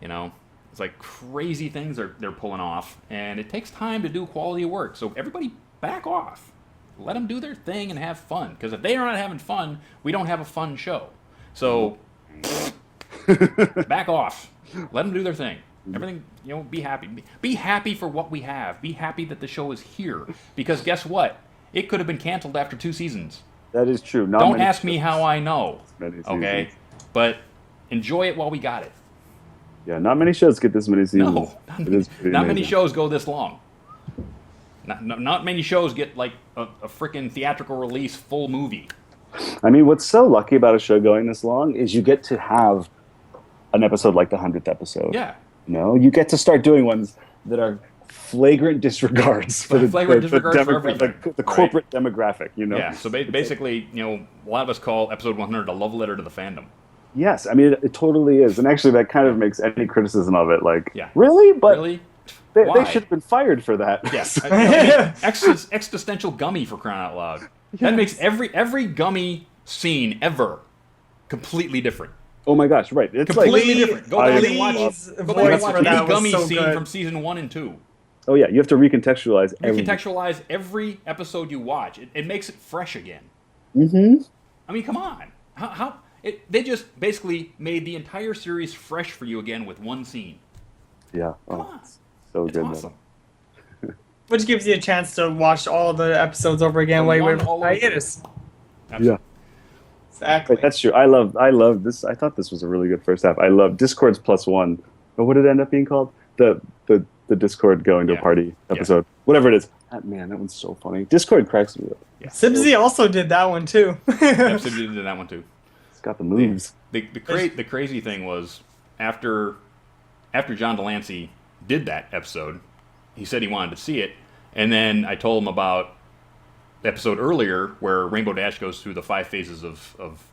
You know, it's like crazy things they're pulling off, and it takes time to do quality work. So everybody back off. Let them do their thing and have fun. Because if they are not having fun, we don't have a fun show. So back off. Let them do their thing. Everything, you know, be happy. Be happy for what we have. Be happy that the show is here. Because guess what? It could have been canceled after 2 seasons. That is true. Don't ask me how I know. Okay? But enjoy it while we got it. Yeah, not many shows get this many seasons. No. Not many shows go this long. Not many shows get like a freaking theatrical release full movie. I mean, what's so lucky about a show going this long is you get to have an episode like the 100th episode. Yeah. You know, you get to start doing ones that are flagrant disregards for the corporate demographic, you know? Yeah, so basically, you know, a lot of us call episode 100 a love letter to the fandom. Yes, I mean, it totally is. And actually, that kind of makes any criticism of it like, yeah. Really? But really? They should have been fired for that. Yes. I mean, existential gummy, for crying out loud. Yes. That makes every gummy scene ever completely different. Oh my gosh, right. It's completely different. Go back and watch any gummy scene from season 1 and 2. Oh yeah, you have to recontextualize every episode you watch. It makes it fresh again. Mm-hmm. I mean, come on. They just basically made the entire series fresh for you again with one scene. Yeah. Come on. So it's good. Awesome. Which gives you a chance to watch all the episodes over again while you wait for hiatus. Yeah. Exactly. Right, that's true. I love this. I thought this was a really good first half. I love Discord's +1. But what did it end up being called? The Discord going to a party episode. Yeah. Whatever it is. Man, that one's so funny. Discord cracks me up. Yeah. Sibsy also did that one too. Sibsy did that one too. It's got the moves. The crazy thing was after John Delancey did that episode, he said he wanted to see it, and then I told him about the episode earlier where Rainbow Dash goes through the 5 phases of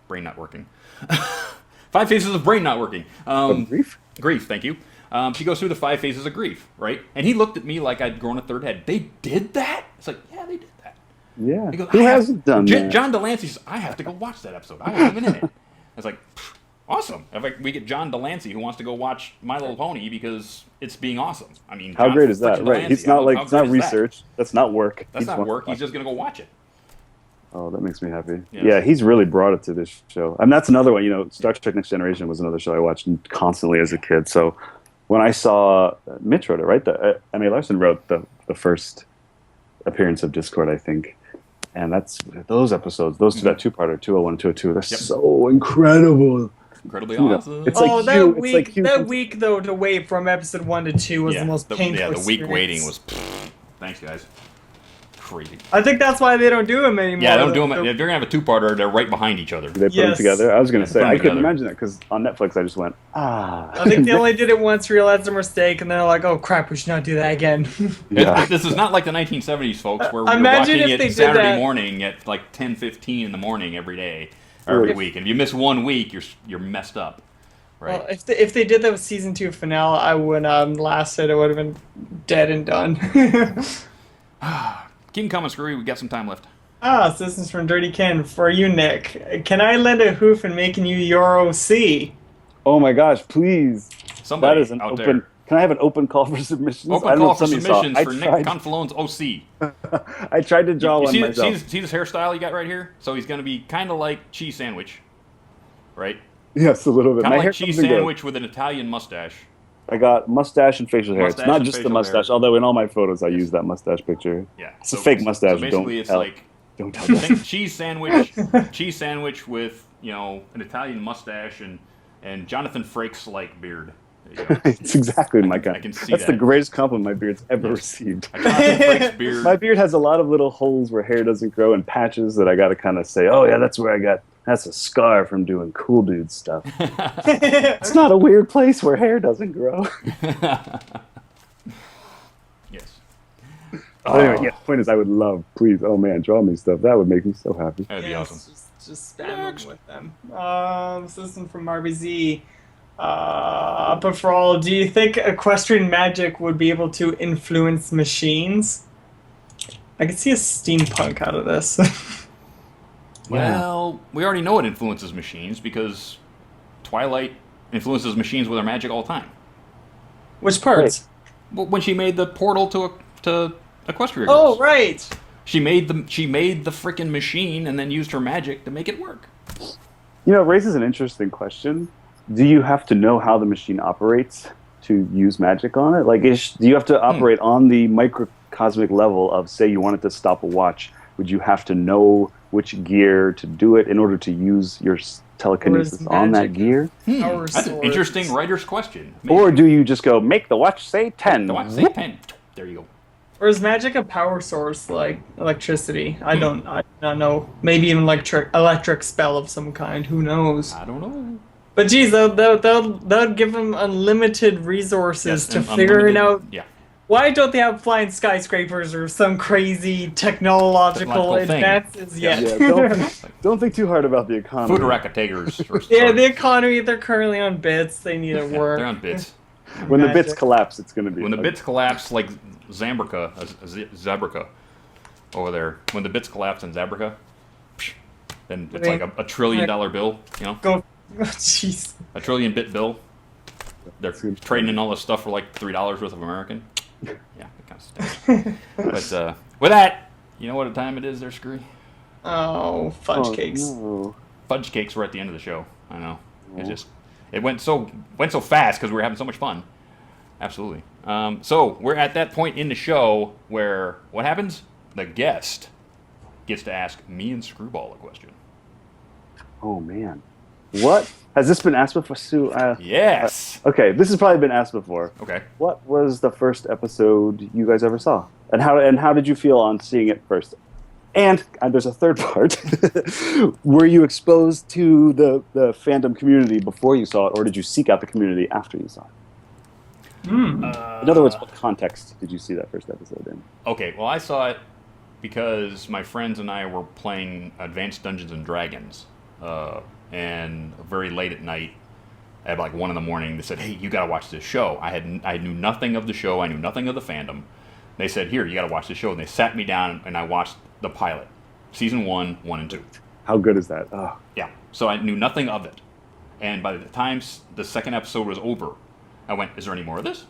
brain not working. 5 phases of brain not working. Grief? Grief, thank you. She goes through the 5 phases of grief, right? And he looked at me like I'd grown a third head. They did that? It's like, yeah, they did that. Yeah. Goes, Who hasn't done that? John Delancey says, I have to go watch that episode. I wasn't even in it. I was like, awesome. If we get John Delancey who wants to go watch My Little Pony because it's being awesome. I mean, how great is that? Right. He's not like, it's not research. That's not work. That's not work. He's just going to go watch it. Oh, that makes me happy. Yeah, he's really brought it to this show. I mean, that's another one. You know, Star Trek Next Generation was another show I watched constantly as a kid. So when I saw Mitch wrote it, right? Emmy Larson wrote the first appearance of Discord, I think. And that's those episodes, that two-parter, 201 and 202, they're so incredible. Incredibly awesome. It's like that week though to wait from episode 1 to 2 was the most painful. Yeah, the week waiting was. Thanks, guys. Crazy. I think that's why they don't do them anymore. Yeah, they don't do them. If they're gonna have a 2-parter, they're right behind each other. They put them together. I was gonna say I couldn't imagine that because on Netflix I just went I think they only did it once, realized their mistake, and they're like, "Oh crap, we should not do that again." This is not like the 1970s, folks, where we're watching it Saturday morning at like 10:15 in the morning every day, every week. And if you miss 1 week, you're messed up. Right. Well, if they did that with season 2 finale, I would lasted. It would have been dead and done. Keep them coming, Screwy. We got some time left. So this is from Dirty Ken for you, Nick. Can I lend a hoof in making you your OC? Oh my gosh, please! Somebody that is an out open. there. Can I have an open call for submissions? Open call for submissions for Nick Confalone's OC. I tried to draw one myself. See this hairstyle you got right here? So he's going to be kind of like Cheese Sandwich, right? Yes, a little bit. Kind of like Cheese Sandwich with an Italian mustache. I got mustache and facial hair. It's not just the mustache, although in all my photos I use that mustache picture. Yeah. It's a fake mustache. So basically it's like don't tell them. cheese sandwich with, you know, an Italian mustache and Jonathan Frakes like beard. It's exactly my kind. I can see That's that. the greatest compliment my beard's ever received. Jonathan Frakes beard. My beard has a lot of little holes where hair doesn't grow and patches that I got to kind of say, oh yeah, that's where I got That's a scar from doing cool dude stuff. It's not a weird place where hair doesn't grow. Yes. But anyway, yeah, the point is I would love, please, oh man, draw me stuff. That would make me so happy. That'd be awesome. Just spam them with them. This isn't from RBZ. But for all, do you think equestrian magic would be able to influence machines? I could see a steampunk out of this. Well, we already know it influences machines because Twilight influences machines with her magic all the time. Which parts? Well, when she made the portal to Equestria. Oh, right. She made the freaking machine and then used her magic to make it work. You know, it raises an interesting question. Do you have to know how the machine operates to use magic on it? Like, do you have to operate on the microcosmic level of, say, you wanted to stop a watch? Would you have to know which gear to do it in order to use your telekinesis on that gear? That's an interesting writer's question. Maybe. Or do you just go, make the watch say 10? The watch say 10. There you go. Or is magic a power source like electricity? I don't know. Maybe even electric spell of some kind. Who knows? I don't know. But geez, they'll give them unlimited resources to figure it out. Yeah. Why don't they have flying skyscrapers or some crazy technological advances yet? Yeah, don't think too hard about the economy. Futuraka takers. Yeah, the economy, they're currently on bits. They need to work. They're on bits. When the bits collapse, it's going to be... When the bits collapse, like Zabrica over there. When the bits collapse in Zabrica, then it's like a $1 trillion bill, you know? Go. Oh, jeez. A 1 trillion bit bill. They're trading in all this stuff for like $3 worth of American. Yeah, that kind of stuff. But with that, you know what time it is there, Scree? Oh, fudge cakes. No. Fudge cakes were at the end of the show. I know. It went so fast because we were having so much fun. Absolutely. So we're at that point in the show where what happens? The guest gets to ask me and Screwball a question. Oh man, what has this been asked before, Sue? Yes. Okay, this has probably been asked before. Okay. What was the first episode you guys ever saw, and how did you feel on seeing it first? And there's a third part. Were you exposed to the fandom community before you saw it, or did you seek out the community after you saw it? In other words, what context did you see that first episode in? Okay, well, I saw it because my friends and I were playing Advanced Dungeons and Dragons, and very late at night, at like 1 a.m, they said, "Hey, you gotta watch this show." I knew nothing of the show. I knew nothing of the fandom. They said, "Here, you gotta watch this show," and they sat me down and I watched the pilot, season 1, 1 and 2. How good is that? Oh. Yeah. So I knew nothing of it, and by the time the second episode was over, I went, "Is there any more of this?"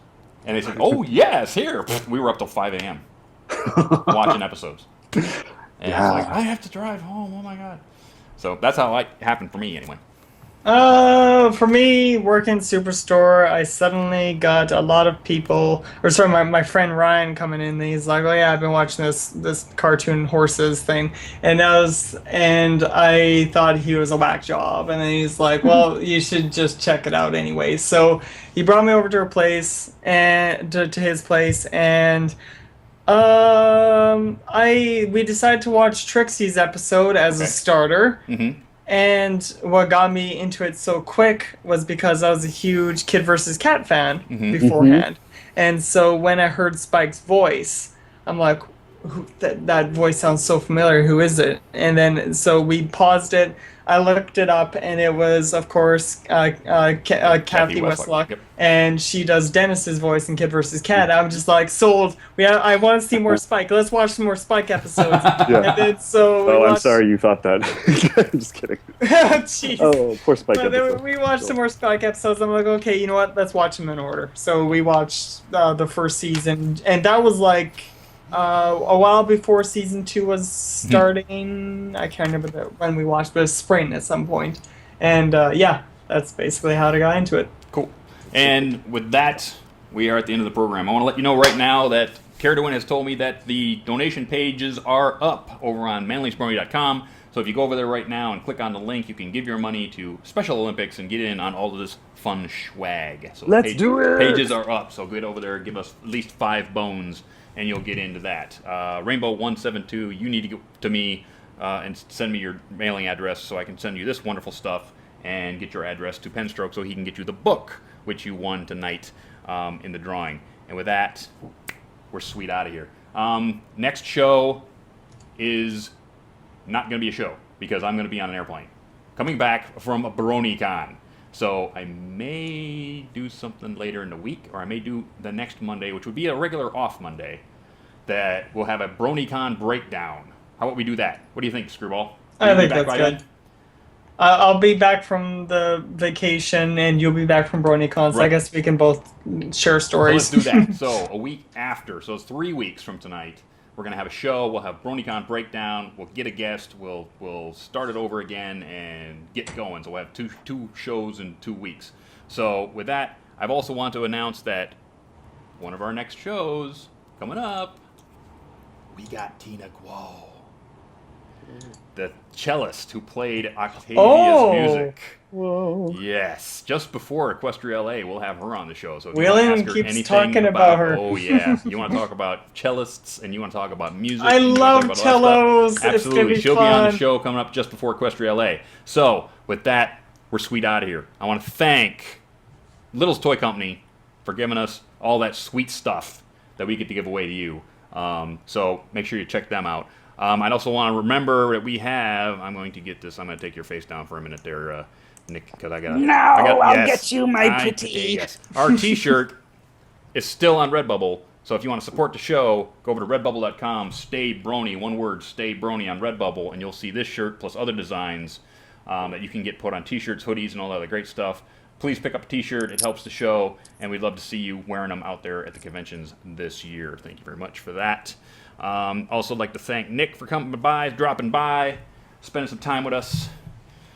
And they said, "Oh yes, here." We were up till 5 a.m. watching episodes, and I was like, "I have to drive home." Oh my god. So that's how it happened for me, anyway. For me, working Superstore, I suddenly got a lot of people, my friend Ryan coming in, and he's like, "Oh yeah, I've been watching this cartoon horses thing," and I thought he was a whack job, and then he's like, "Well, you should just check it out anyway." So he brought me over to her place and to his place, and we decided to watch Trixie's episode as a starter. Mm-hmm. And what got me into it so quick was because I was a huge Kid vs. Cat fan beforehand. And so when I heard Spike's voice, I'm like, that voice sounds so familiar. Who is it? And then so we paused it. I looked it up, and it was, of course, Kathy Westlock. Yep. And she does Dennis's voice in Kid vs. Cat. I'm just like, sold. I want to see more Spike. Let's watch some more Spike episodes. Yeah. And then, so I'm sorry you thought that. I'm just kidding. Jeez. Oh, poor Spike episode. We watched some more Spike episodes. I'm like, okay, you know what? Let's watch them in order. So we watched the first season, and that was like a while before season 2 was starting. I can't remember when we watched, but it was spring at some point. And yeah, that's basically how I got into it. Cool. And with that, we are at the end of the program. I want to let you know right now that Caradwin has told me that the donation pages are up over on manlysbrony.com. So if you go over there right now and click on the link, you can give your money to Special Olympics and get in on all of this fun swag. So let's do it! Pages are up, so get over there, give us at least 5 bones, and you'll get into that. Rainbow172, you need to get to me and send me your mailing address so I can send you this wonderful stuff and get your address to Penstroke so he can get you the book, which you won tonight in the drawing. And with that, we're sweet out of here. Next show is not going to be a show because I'm going to be on an airplane coming back from a BronyCon. So I may do something later in the week, or I may do the next Monday, which would be a regular off Monday, that we'll have a BronyCon breakdown. How about we do that? What do you think, Screwball? I think that's good. I'll be back from the vacation, and you'll be back from BronyCon, so I guess we can both share stories. So let's do that. So a week after, so it's 3 weeks from tonight, we're going to have a show. We'll have BronyCon breakdown. We'll get a guest. We'll start it over again and get going. So we'll have two shows in 2 weeks. So with that, I've also want to announce that one of our next shows coming up, we got Tina Guo, the cellist who played Octavia's music. Whoa. Yes, just before Equestria LA, we'll have her on the show. So if Wheeling you want to ask her keeps anything talking about her. Oh yeah, you want to talk about cellists and you want to talk about music. I and you love want to talk about all that cellos. stuff. It's gonna Absolutely, be she'll fun. be on the show coming up just before Equestria LA. So with that, we're sweet out of here. I want to thank Little's Toy Company for giving us all that sweet stuff that we get to give away to you. So make sure you check them out. I'd also want to remember that we have. I'm going to get this. I'm going to take your face down for a minute there, Nick, because I got. I'll get you, my pretty. Yes. Our T-shirt is still on Redbubble, so if you want to support the show, go over to redbubble.com. Stay Brony, one word, Stay Brony on Redbubble, and you'll see this shirt plus other designs that you can get put on T-shirts, hoodies, and all that other great stuff. Please pick up a T-shirt. It helps the show, and we'd love to see you wearing them out there at the conventions this year. Thank you very much for that. Also like to thank Nick for coming by, dropping by, spending some time with us.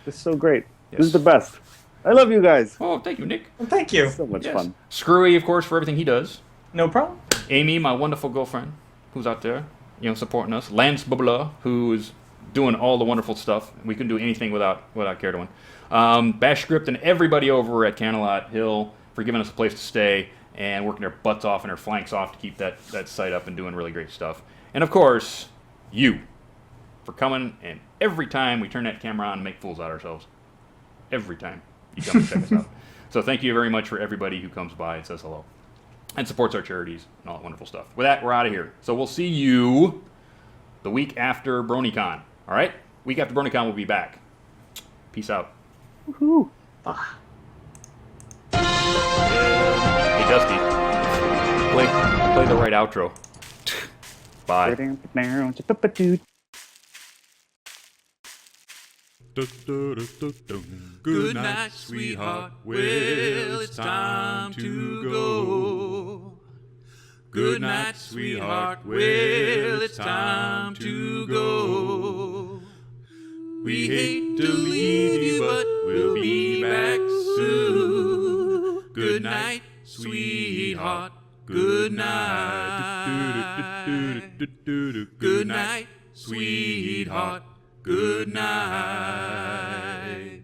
This is so great. Yes. This is the best. I love you guys. Oh, thank you, Nick. Well, thank you. So much Yes. fun. Screwy, of course, for everything he does. No problem. Amy, my wonderful girlfriend, who's out there, supporting us. Lance Bubala, who is doing all the wonderful stuff. We couldn't do anything without Care doing. Bash Script and everybody over at Canalot Hill for giving us a place to stay and working their butts off and their flanks off to keep that site up and doing really great stuff. And of course, you for coming, and every time we turn that camera on and make fools out of ourselves. Every time you come and check us out. So thank you very much for everybody who comes by and says hello and supports our charities and all that wonderful stuff. With that, we're out of here. So we'll see you the week after BronyCon. All right? Week after BronyCon, we'll be back. Peace out. Woohoo. Hey, Dusty. Play the right outro. Bye. Good night, sweetheart. Well, it's time to go. Good night, sweetheart. Well, it's time to go. We hate to leave you, but we'll be back soon. Good night, sweetheart. Good night. Good night, sweetheart. Good night.